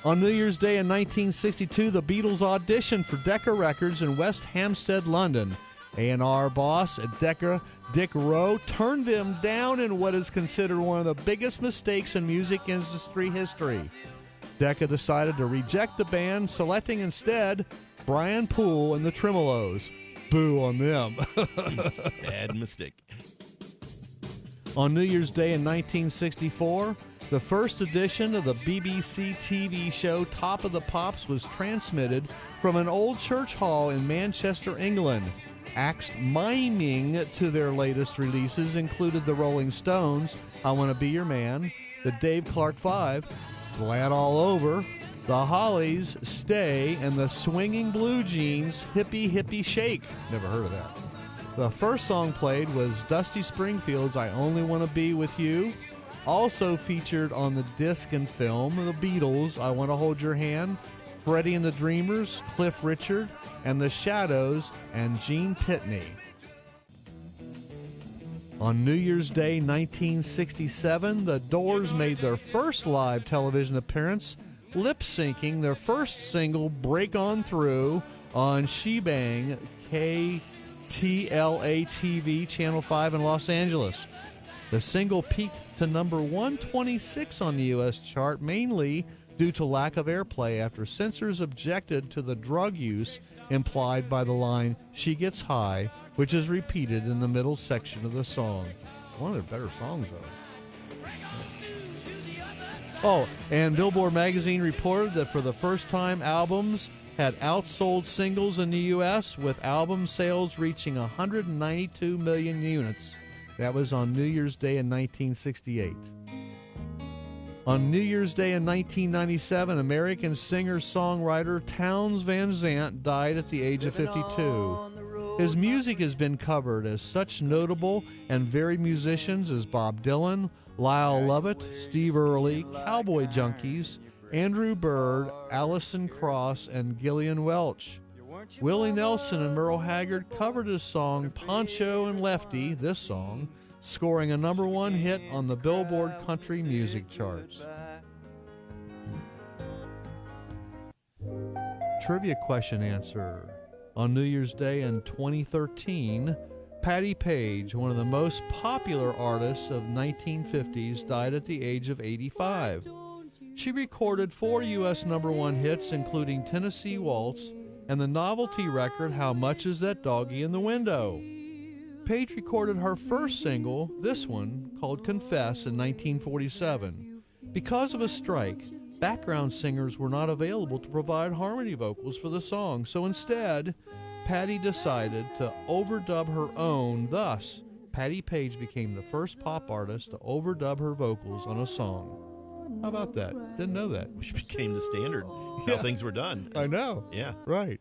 [SPEAKER 1] On New Year's Day in 1962, the Beatles auditioned for Decca Records in West Hampstead, London. A&R boss at Decca, Dick Rowe, turned them down in what is considered one of the biggest mistakes in music industry history. Decca decided to reject the band, selecting instead Brian Poole and the Tremolos. Boo on them.
[SPEAKER 6] Bad mistake.
[SPEAKER 1] On New Year's Day in 1964, the first edition of the BBC TV show Top of the Pops was transmitted from an old church hall in Manchester, England. Acts miming to their latest releases included the Rolling Stones, I Want to Be Your Man, the Dave Clark 5, Glad All Over, the Hollies, Stay, and the Swinging Blue Jeans, Hippie Hippie Shake. Never heard of that. The first song played was Dusty Springfield's I Only Want to Be With You. Also featured on the disc and film, The Beatles, I Want to Hold Your Hand, Freddie and the Dreamers, Cliff Richard, and The Shadows, and Gene Pitney. On New Year's Day 1967, the Doors made their first live television appearance, lip-syncing their first single, Break On Through, on Shebang KTLA-TV, Channel 5 in Los Angeles. The single peaked to number 126 on the U.S. chart, mainly due to lack of airplay after censors objected to the drug use implied by the line, She Gets High, which is repeated in the middle section of the song. One of their better songs, though. Oh, and Billboard magazine reported that for the first time, albums had outsold singles in the U.S., with album sales reaching 192 million units. That was on New Year's Day in 1968. On New Year's Day in 1997, American singer-songwriter Townes Van Zandt died at the age of 52. His music has been covered as such notable and varied musicians as Bob Dylan, Lyle Lovett, Steve Earle, Cowboy Junkies, Andrew Bird, Alison Krauss, and Gillian Welch. Willie Nelson and Merle Haggard covered his song Poncho and Lefty, this song, scoring a number one hit on the Billboard country music charts. Trivia question answer. On New Year's Day in 2013, Patti Page, one of the most popular artists of 1950s, died at the age of 85. She recorded 4 U.S. number one hits, including Tennessee Waltz and the novelty record How Much Is That Doggy in the Window. Page recorded her first single, this one, called Confess, in 1947. Because of a strike, background singers were not available to provide harmony vocals for the song, so instead, Patti decided to overdub her own. Thus, Patti Page became the first pop artist to overdub her vocals on a song. How about that? Didn't know that.
[SPEAKER 6] Which became the standard, how things were done.
[SPEAKER 1] I know.
[SPEAKER 6] Yeah.
[SPEAKER 1] Right.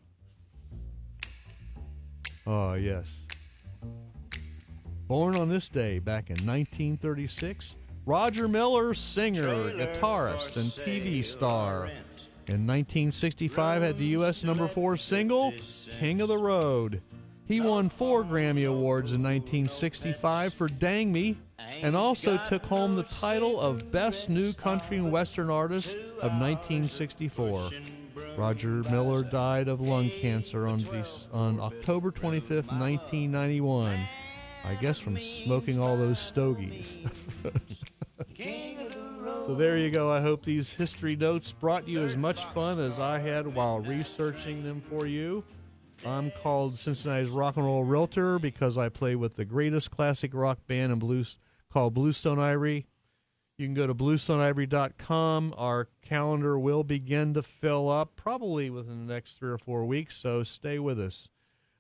[SPEAKER 1] Oh, yes. Born on this day back in 1936, Roger Miller, singer, guitarist, and TV star. In 1965, had the U.S. number 4 single, King of the Road. He won 4 Grammy Awards in 1965 for Dang Me, and also took home the title of Best New Country and Western Artist of 1964. Roger Miller died of lung cancer on October 25th, 1991. I guess from smoking all those stogies. So there you go. I hope these history notes brought you as much fun as I had while researching them for you. I'm called Cincinnati's Rock and Roll Realtor because I play with the greatest classic rock band in blues called Bluestone Ivory. You can go to bluestoneivory.com. Our calendar will begin to fill up probably within the next 3 or 4 weeks, so stay with us.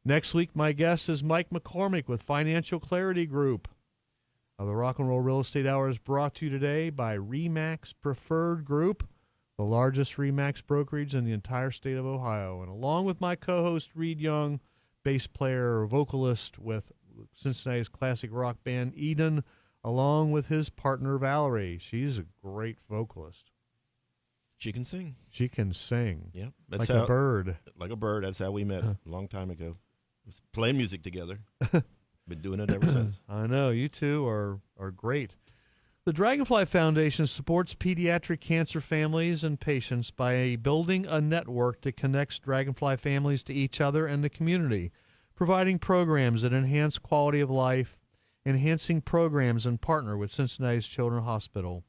[SPEAKER 1] Next week, my guest is Mike McCormick with Financial Clarity Group. The Rock and Roll Real Estate Hour is brought to you today by RE/MAX Preferred Group, the largest RE/MAX brokerage in the entire state of Ohio. And along with my co-host, Reid Young, bass player, vocalist with Cincinnati's classic rock band, Eden, along with his partner, Valerie. She's a great vocalist.
[SPEAKER 6] She can sing.
[SPEAKER 1] She can sing.
[SPEAKER 6] Yep.
[SPEAKER 1] Like a bird.
[SPEAKER 6] Like a bird. That's how we met a long time ago. We was playing music together. Been doing it ever since.
[SPEAKER 1] I know. You two are great. The Dragonfly Foundation supports pediatric cancer families and patients by building a network that connects Dragonfly families to each other and the community, providing programs that enhance quality of life, enhancing programs and partner with Cincinnati's Children's Hospital.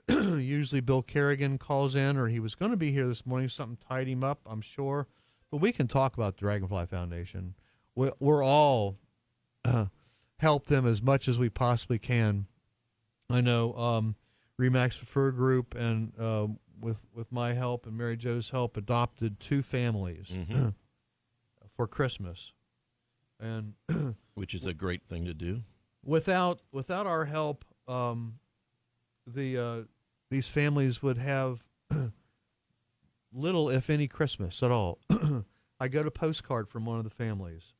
[SPEAKER 1] Usually Bill Kerrigan calls in, or he was going to be here this morning. Something tied him up, I'm sure. But we can talk about the Dragonfly Foundation. We're all help them as much as we possibly can. I know RE/MAX Preferred Group and with my help and Mary Jo's help adopted 2 families for Christmas. and
[SPEAKER 6] which is a great thing to do.
[SPEAKER 1] Without our help, these families would have little, if any, Christmas at all. I got a postcard from one of the families.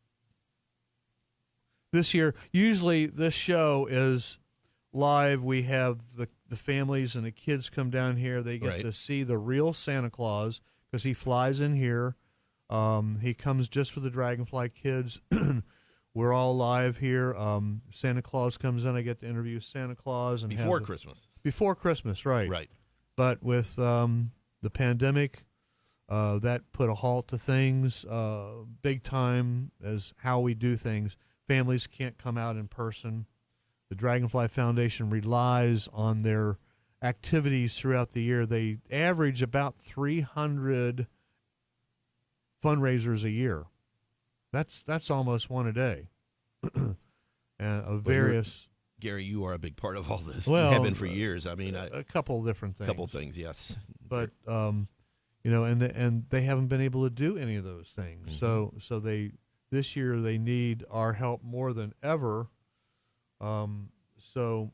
[SPEAKER 1] This year, usually this show is live. We have the families and the kids come down here. They get to see the real Santa Claus because he flies in here. He comes just for the Dragonfly kids. We're all live here. Santa Claus comes in. I get to interview Santa Claus and
[SPEAKER 6] before Christmas.
[SPEAKER 1] Before Christmas, right?
[SPEAKER 6] Right.
[SPEAKER 1] But with the pandemic, that put a halt to things big time as how we do things. Families can't come out in person. The Dragonfly Foundation relies on their activities throughout the year. They average about 300 fundraisers a year. That's almost one a day. And of various.
[SPEAKER 6] Gary, you are a big part of all this.
[SPEAKER 1] Well,
[SPEAKER 6] you have been for years. I mean,
[SPEAKER 1] a couple different things.
[SPEAKER 6] A couple things, yes.
[SPEAKER 1] But and they haven't been able to do any of those things.
[SPEAKER 6] Mm-hmm.
[SPEAKER 1] So this year they need our help more than ever. So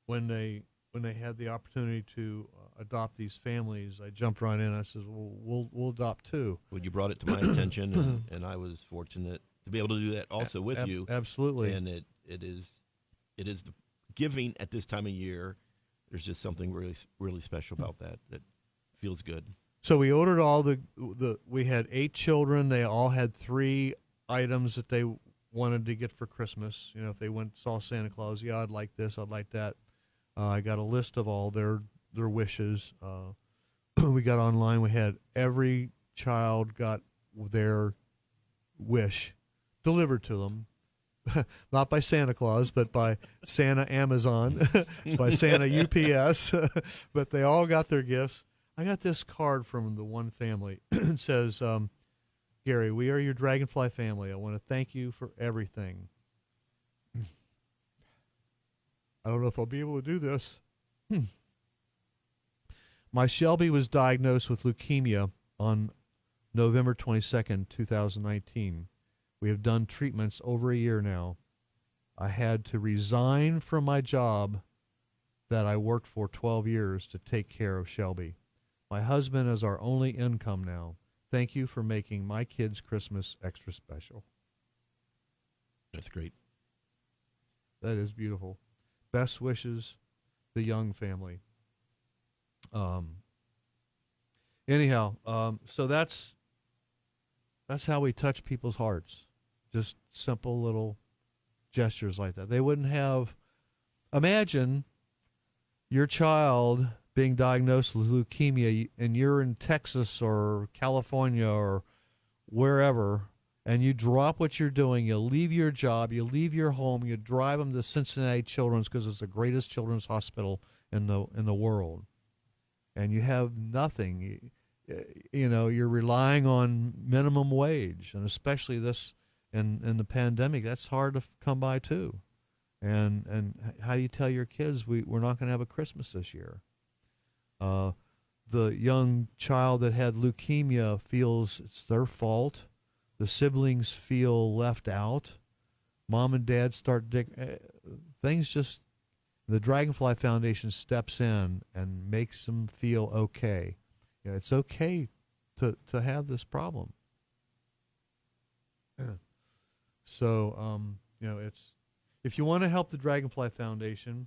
[SPEAKER 1] when they had the opportunity to adopt these families, I jumped right in. I said, "Well, we'll adopt too."
[SPEAKER 6] Well, you brought it to my attention, and I was fortunate to be able to do that also with you.
[SPEAKER 1] Absolutely.
[SPEAKER 6] And it is the giving at this time of year. There's just something really, really special about that feels good.
[SPEAKER 1] So we ordered all we had 8 children. They all had 3 items that they wanted to get for Christmas. If they saw Santa Claus, I'd like this, I'd like that. I got a list of all their wishes. We got online. We had every child got their wish delivered to them. Not by Santa Claus, but by Santa Amazon, by Santa UPS. But they all got their gifts. I got this card from the one family. It says, Gary, we are your Dragonfly family. I want to thank you for everything. I don't know if I'll be able to do this. My Shelby was diagnosed with leukemia on November 22nd, 2019. We have done treatments over a year now. I had to resign from my job that I worked for 12 years to take care of Shelby. My husband is our only income now. Thank you for making my kids' Christmas extra special.
[SPEAKER 6] That's great.
[SPEAKER 1] That is beautiful. Best wishes, the Young family. Anyhow, so that's how we touch people's hearts. Just simple little gestures like that. They wouldn't have. Imagine your child being diagnosed with leukemia, and you're in Texas or California or wherever, and you drop what you're doing, you leave your job, you leave your home, you drive them to Cincinnati Children's because it's the greatest children's hospital in the world, and you have nothing. You're relying on minimum wage, and especially this in the pandemic, that's hard to come by too. And how do you tell your kids we're not going to have a Christmas this year? The young child that had leukemia feels it's their fault. The siblings feel left out. Mom and dad start things just. The Dragonfly Foundation steps in and makes them feel okay. It's okay to have this problem. So it's if you want to help the Dragonfly Foundation,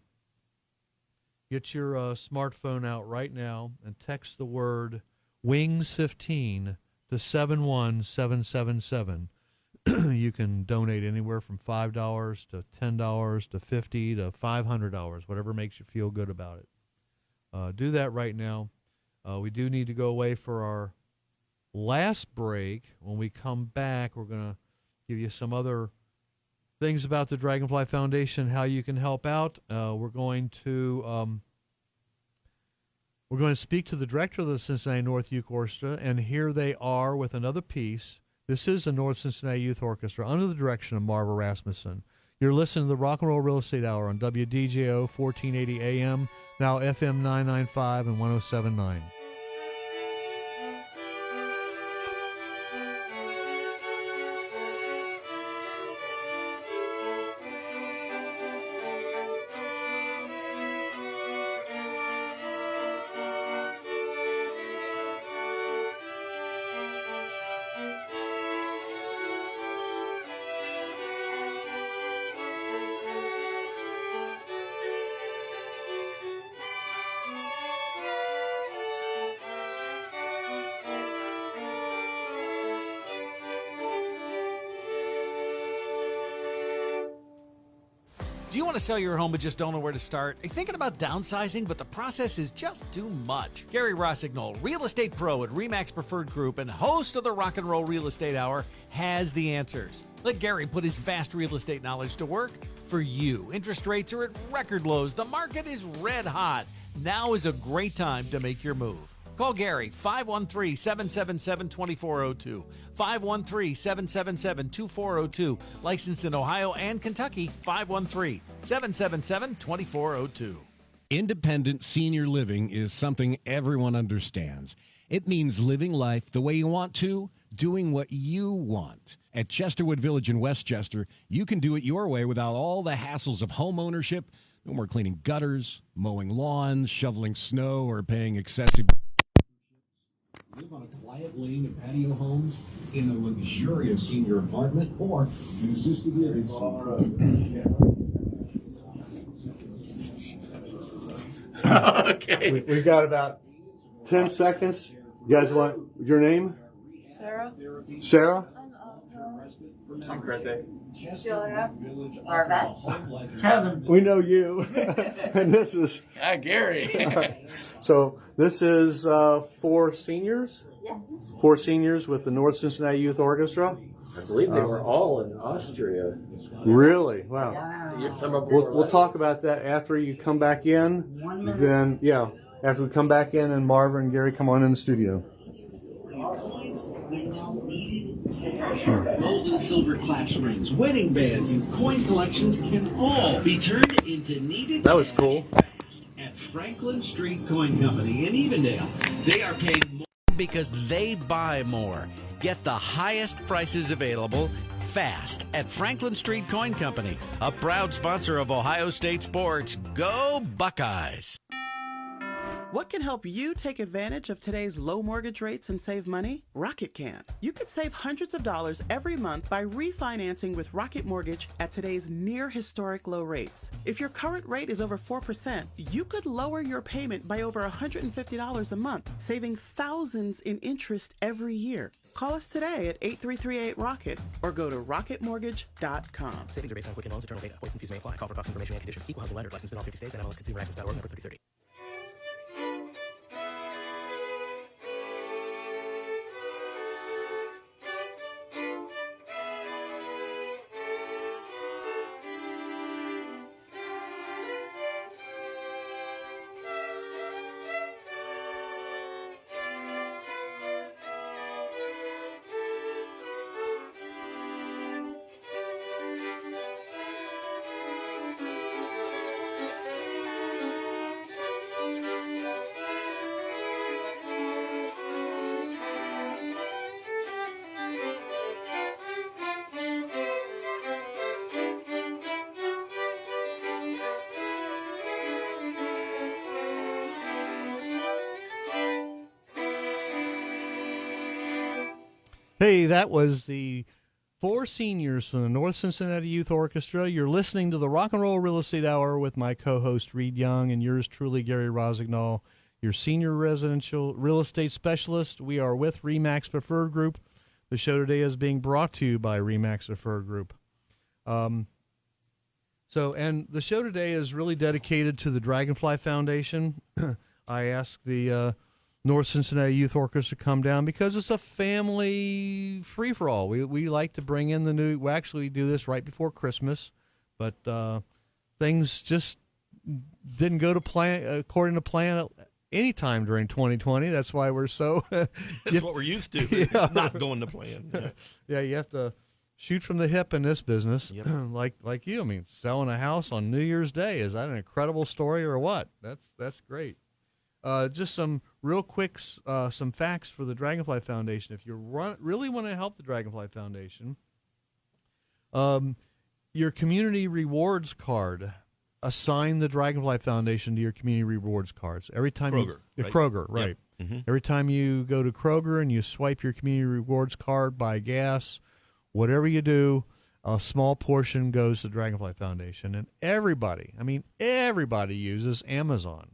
[SPEAKER 1] get your smartphone out right now and text the word WINGS15 to 71777. You can donate anywhere from $5 to $10 to $50 to $500, whatever makes you feel good about it. Do that right now. We do need to go away for our last break. When we come back, we're going to give you some other things about the Dragonfly Foundation, how you can help out. We're going to speak to the director of the Cincinnati North Youth Orchestra, and here they are with another piece. This is the North Cincinnati Youth Orchestra under the direction of Marva Rasmussen. You're listening to the Rock and Roll Real Estate Hour on WDJO 1480 AM, now FM 995 and 107.9.
[SPEAKER 19] Do you want to sell your home but just don't know where to start? Are you thinking about downsizing, but the process is just too much? Gary Rossignol, real estate pro at RE/MAX Preferred Group and host of the Rock and Roll Real Estate Hour, has the answers. Let Gary put his vast real estate knowledge to work for you. Interest rates are at record lows. The market is red hot. Now is a great time to make your move. Call Gary, 513-777-2402. 513-777-2402. Licensed in Ohio and Kentucky, 513-777-2402.
[SPEAKER 9] Independent senior living is something everyone understands. It means living life the way you want to, doing what you want. At Chesterwood Village in Westchester, you can do it your way without all the hassles of home ownership. No more cleaning gutters, mowing lawns, shoveling snow, or paying excessive... Live on a quiet lane of patio homes, in a luxurious senior apartment, or an assisted living.
[SPEAKER 20] Okay. We've got about 10 seconds. You guys want your name?
[SPEAKER 21] Sarah.
[SPEAKER 20] Sarah?
[SPEAKER 21] I'm Grete. Julia. Marva.
[SPEAKER 20] Kevin. We know you. And this is...
[SPEAKER 21] Hi, Gary.
[SPEAKER 20] So this is 4 seniors?
[SPEAKER 21] Yes.
[SPEAKER 20] 4 seniors with the North Cincinnati Youth Orchestra?
[SPEAKER 21] I believe they were all in Austria.
[SPEAKER 20] Really? Wow.
[SPEAKER 21] Some of them were
[SPEAKER 20] We'll talk about that after you come back in. Then, yeah, after we come back in and Marva and Gary come on in the studio.
[SPEAKER 22] Gold and silver class rings, wedding bands, and coin collections can all be turned into needed.
[SPEAKER 20] That was cool.
[SPEAKER 22] At Franklin Street Coin Company in Evendale, they are paying more
[SPEAKER 19] because they buy more. Get the highest prices available fast at Franklin Street Coin Company, a proud sponsor of Ohio State sports. Go Buckeyes!
[SPEAKER 23] What can help you take advantage of today's low mortgage rates and save money? Rocket can. You could save hundreds of dollars every month by refinancing with Rocket Mortgage at today's near historic low rates. If your current rate is over 4%, you could lower your payment by over $150 a month, saving thousands in interest every year. Call us today at 8338-ROCKET or go to rocketmortgage.com.
[SPEAKER 24] Savings are based on Quicken Loans. Internal data. Points and fees may apply. Call for cost information and conditions. Equal housing lender. Licensed in all 50 states and MLSConsumerAccess.org. Number 3030.
[SPEAKER 1] Hey, that was the 4 seniors from the North Cincinnati Youth Orchestra. You're listening to the Rock and Roll Real Estate Hour with my co-host Reid Young and yours truly, Gary Rossignol, your senior residential real estate specialist. We are with RE/MAX Preferred Group. The show today is being brought to you by RE/MAX Preferred Group. And the show today is really dedicated to the Dragonfly Foundation. I asked the North Cincinnati Youth Orchestra to come down because it's a family free-for-all. We like to bring in the new... We actually do this right before Christmas, but things just didn't go to plan according to plan any time during 2020. That's why we're so...
[SPEAKER 6] That's what we're used to,
[SPEAKER 1] Yeah.
[SPEAKER 6] not going to plan. Yeah.
[SPEAKER 1] Yeah, you have to shoot from the hip in this business,
[SPEAKER 6] Yep.
[SPEAKER 1] like you. I mean, selling a house on New Year's Day, is that an incredible story or what? That's great. Just some real quick, some facts for the Dragonfly Foundation. If you really want to help the Dragonfly Foundation, your community rewards card, assign the Dragonfly Foundation to your community rewards cards. Every time
[SPEAKER 6] Kroger, right?
[SPEAKER 1] Kroger, right.
[SPEAKER 6] Yep. Mm-hmm.
[SPEAKER 1] Every time you go to Kroger and you swipe your community rewards card, buy gas, whatever you do, a small portion goes to the Dragonfly Foundation. And everybody uses Amazon.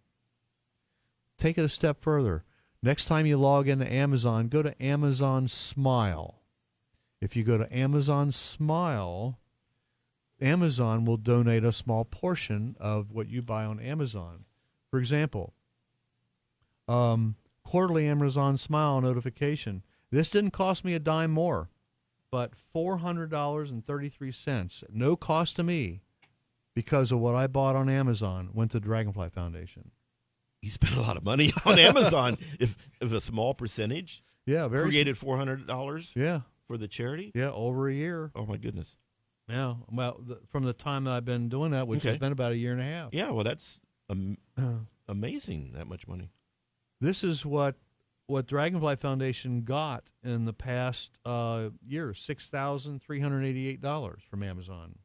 [SPEAKER 1] Take it a step further. Next time you log into Amazon, go to Amazon Smile. If you go to Amazon Smile, Amazon will donate a small portion of what you buy on Amazon. For example, quarterly Amazon Smile notification. This didn't cost me a dime more, but $400.33, no cost to me, because of what I bought on Amazon, went to Dragonfly Foundation.
[SPEAKER 6] You spent a lot of money on Amazon. if a small percentage created $400 for the charity?
[SPEAKER 1] Yeah, over a year.
[SPEAKER 6] Oh, my goodness.
[SPEAKER 1] Yeah, well, from the time that I've been doing that, which has been about a year and a half.
[SPEAKER 6] Yeah, well, that's amazing, that much money.
[SPEAKER 1] This is what Dragonfly Foundation got in the past year, $6,388 from Amazon.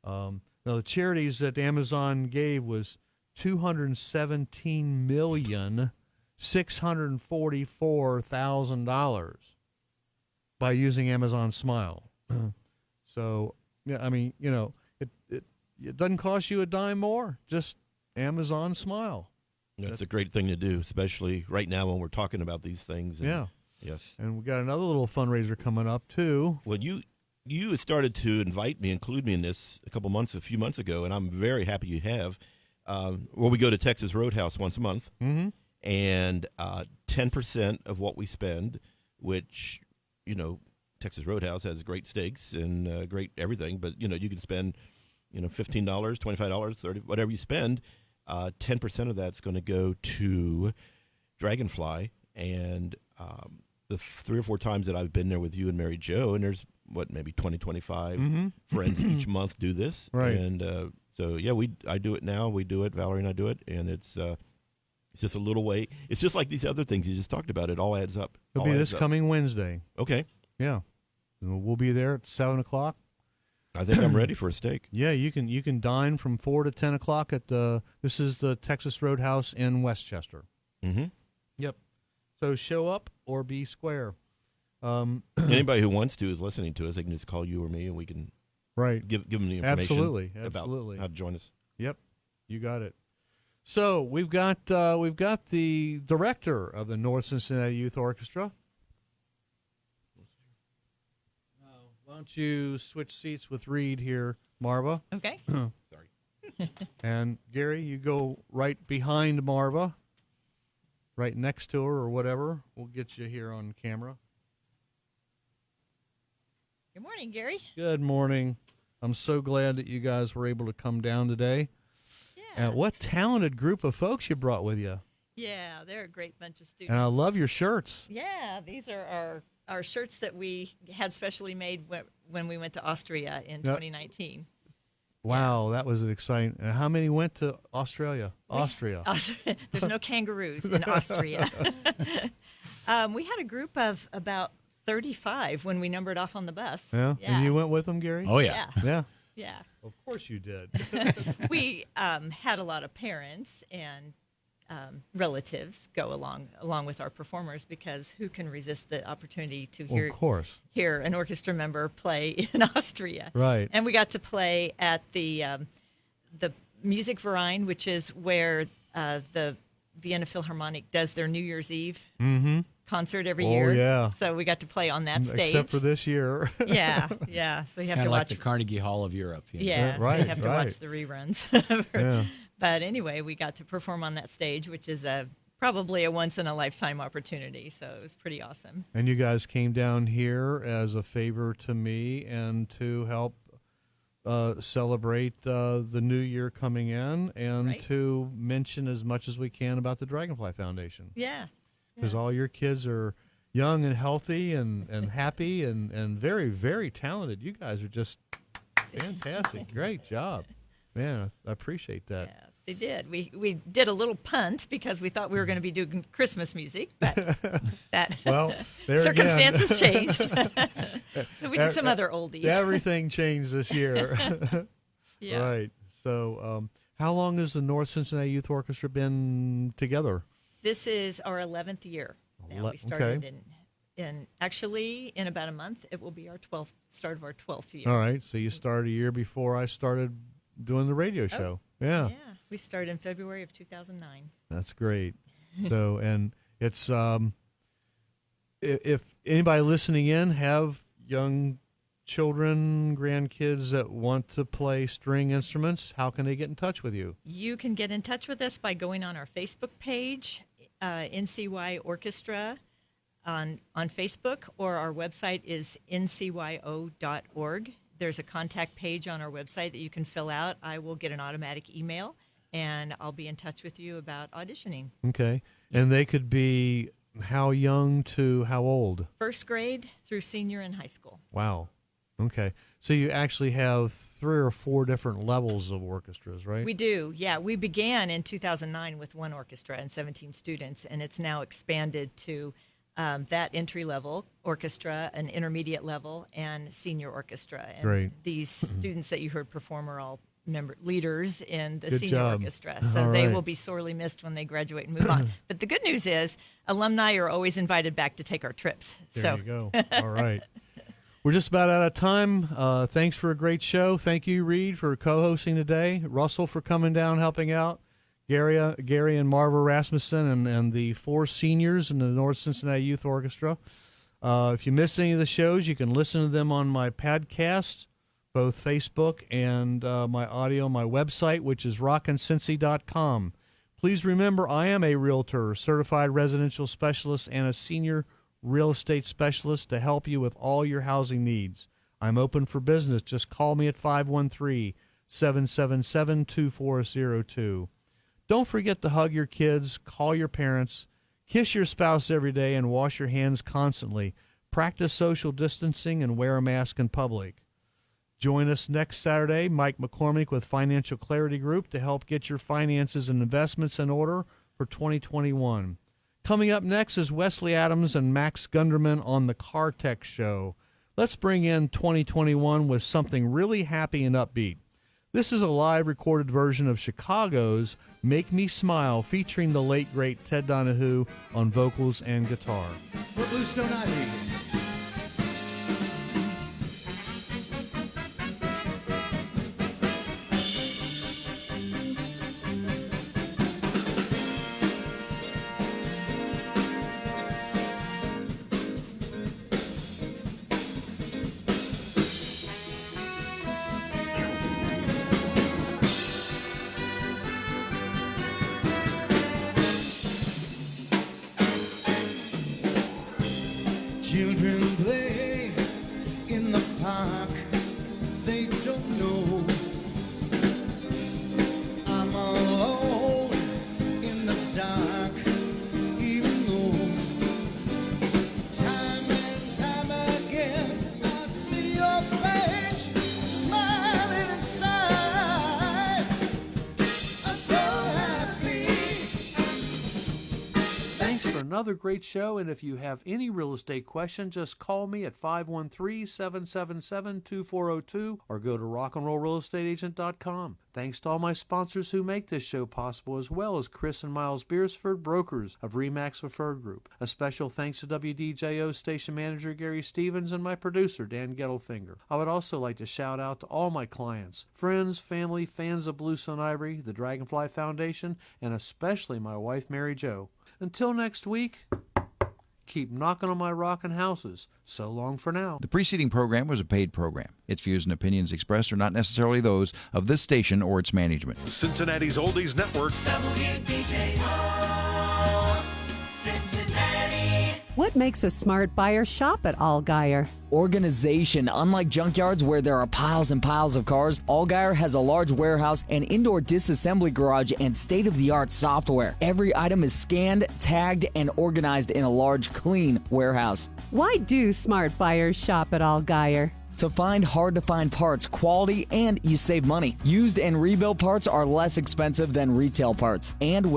[SPEAKER 1] Now, the charities that Amazon gave was $217,644,000 by using Amazon Smile. So, yeah, I mean, it doesn't cost you a dime more, just Amazon Smile.
[SPEAKER 6] That's a great thing to do, especially right now when we're talking about these things. And, yes.
[SPEAKER 1] And we got another little fundraiser coming up, too.
[SPEAKER 6] Well, you started to include me in this a few months ago, and I'm very happy you have. We go to Texas Roadhouse once a month, and 10% of what we spend, which, Texas Roadhouse has great steaks and great everything, but, you can spend, $15, $25, $30, whatever you spend. 10% of that's going to go to Dragonfly, and the 3 or 4 times that I've been there with you and Mary Jo, and there's maybe 20, 25 friends each month do this,
[SPEAKER 1] right?
[SPEAKER 6] And so I do it now. We do it. Valerie and I do it, and it's just a little way. It's just like these other things you just talked about. It all adds up.
[SPEAKER 1] It'll be this coming Wednesday.
[SPEAKER 6] Okay.
[SPEAKER 1] Yeah, we'll be there at 7:00.
[SPEAKER 6] I think I'm ready for a steak.
[SPEAKER 1] Yeah, you can dine from 4 to 10 o'clock at this is the Texas Roadhouse in Westchester.
[SPEAKER 6] Mm-hmm.
[SPEAKER 1] Yep. So show up or be square.
[SPEAKER 6] Anybody who wants to is listening to us. They can just call you or me, and we can give them the information about how to join us.
[SPEAKER 1] Yep, you got it. So we've got the director of the North Cincinnati Youth Orchestra. Why don't you switch seats with Reid here, Marva?
[SPEAKER 3] Okay.
[SPEAKER 6] Sorry.
[SPEAKER 1] And Gary, you go right behind Marva, right next to her or whatever. We'll get you here on camera.
[SPEAKER 3] Good morning, Gary.
[SPEAKER 1] Good morning. I'm so glad that you guys were able to come down today.
[SPEAKER 3] Yeah.
[SPEAKER 1] What talented group of folks you brought with you.
[SPEAKER 3] Yeah, they're a great bunch of students.
[SPEAKER 1] And I love your shirts.
[SPEAKER 3] Yeah, these are our shirts that we had specially made when we went to Austria in 2019.
[SPEAKER 1] Wow, that was an exciting. How many went to Australia? Austria.
[SPEAKER 3] There's no kangaroos in Austria. We had a group of about 35 when we numbered off on the bus.
[SPEAKER 1] Yeah. And you went with them, Gary?
[SPEAKER 19] Oh, yeah.
[SPEAKER 1] Yeah.
[SPEAKER 3] Yeah.
[SPEAKER 1] Of course you did.
[SPEAKER 3] We had a lot of parents and relatives go along with our performers, because who can resist the opportunity to hear an orchestra member play in Austria?
[SPEAKER 1] Right.
[SPEAKER 3] And we got to play at the Music Verein, which is where the Vienna Philharmonic does their New Year's Eve concert every year.
[SPEAKER 1] Oh, yeah.
[SPEAKER 3] So we got to play on that stage.
[SPEAKER 1] Except for this year.
[SPEAKER 3] Yeah. So you have to watch
[SPEAKER 4] the Carnegie Hall of Europe.
[SPEAKER 3] Yeah,
[SPEAKER 1] right,
[SPEAKER 3] so you have to watch the reruns.
[SPEAKER 1] Yeah.
[SPEAKER 3] But anyway, we got to perform on that stage, which is probably a once-in-a-lifetime opportunity. So it was pretty awesome.
[SPEAKER 1] And you guys came down here as a favor to me and to help celebrate the new year coming in, and to mention as much as we can about the Dragonfly Foundation.
[SPEAKER 3] Yeah.
[SPEAKER 1] Because all your kids are young and healthy and happy and very, very talented. You guys are just fantastic. Great job. Man, I appreciate that.
[SPEAKER 3] Yeah, they did. We did a little punt because we thought we were going to be doing Christmas music, but that circumstances changed. So we did some other oldies.
[SPEAKER 1] Everything changed this year.
[SPEAKER 3] Yeah.
[SPEAKER 1] Right. So how long has the North Cincinnati Youth Orchestra been together?
[SPEAKER 3] This is our 11th year. Now we started in about a month. It will be our start of our 12th year.
[SPEAKER 1] All right. So you started a year before I started doing the radio show. Yeah.
[SPEAKER 3] Yeah. We started in February of 2009.
[SPEAKER 1] That's great. So, and it's if anybody listening in have young children, grandkids that want to play string instruments, how can they get in touch with you?
[SPEAKER 3] You can get in touch with us by going on our Facebook page, NCYO Orchestra on Facebook, or our website is ncyo.org. There's a contact page on our website that you can fill out. I will get an automatic email, and I'll be in touch with you about auditioning.
[SPEAKER 1] Okay. And they could be how young to how old?
[SPEAKER 3] First grade through senior in high school.
[SPEAKER 1] Wow. Okay. So you actually have 3 or 4 different levels of orchestras, right?
[SPEAKER 3] We do, yeah. We began in 2009 with 1 orchestra and 17 students, and it's now expanded to that entry-level orchestra, an intermediate level, and senior orchestra. And
[SPEAKER 1] Great.
[SPEAKER 3] These students that you heard perform are all leaders in the
[SPEAKER 1] Good
[SPEAKER 3] senior
[SPEAKER 1] job.
[SPEAKER 3] orchestra. So
[SPEAKER 1] All
[SPEAKER 3] they
[SPEAKER 1] right.
[SPEAKER 3] will be sorely missed when they graduate and move on. But the good news is alumni are always invited back to take our trips.
[SPEAKER 1] There you go. All right. We're just about out of time. Thanks for a great show. Thank you, Reid, for co-hosting today. Russell for coming down, helping out. Gary and Marva Rasmussen and the 4 seniors in the North Cincinnati Youth Orchestra. If you missed any of the shows, you can listen to them on my podcast, both Facebook and my audio on my website, which is rockincincy.com. Please remember, I am a realtor, certified residential specialist, and a senior real estate specialist to help you with all your housing needs. I'm open for business. Just call me at 513-777-2402. Don't forget to hug your kids, call your parents, kiss your spouse every day, and wash your hands constantly. Practice social distancing and wear a mask in public. Join us next Saturday, Mike McCormick with Financial Clarity Group, to help get your finances and investments in order for 2021. Coming up next is Wesley Adams and Max Gunderman on the Car Tech Show. Let's bring in 2021 with something really happy and upbeat. This is a live recorded version of Chicago's Make Me Smile, featuring the late, great Ted Donahue on vocals and guitar.
[SPEAKER 4] We're Bluestone Ivy. Children play in the park, they don't know I'm alone in the dark, even though time and time again I see your face smiling inside. I'm so happy.
[SPEAKER 1] Thanks for another great show, and if you have any real estate question, just call me at 513-777-2402 or go to rockandrollrealestateagent.com. Thanks to all my sponsors who make this show possible, as well as Chris and Miles Beersford, brokers of RE/MAX Preferred Group. A special thanks to WDJO station manager Gary Stevens and my producer Dan Gettelfinger. I would also like to shout out to all my clients, friends, family, fans of Bluestone Ivory, the Dragonfly Foundation, and especially my wife Mary Jo. Until next week, keep knocking on my rockin' houses. So long for now.
[SPEAKER 5] The preceding program was a paid program. Its views and opinions expressed are not necessarily those of this station or its management.
[SPEAKER 7] Cincinnati's Oldies Network.
[SPEAKER 8] WDJO, Cincinnati.
[SPEAKER 25] What makes a smart buyer shop at Allgaier?
[SPEAKER 26] Organization. Unlike junkyards where there are piles and piles of cars, Allgaier has a large warehouse, an indoor disassembly garage, and state-of-the-art software. Every item is scanned, tagged, and organized in a large, clean warehouse.
[SPEAKER 25] Why do smart buyers shop at Allgaier?
[SPEAKER 26] To find hard-to-find parts, quality, and you save money. Used and rebuilt parts are less expensive than retail parts. And with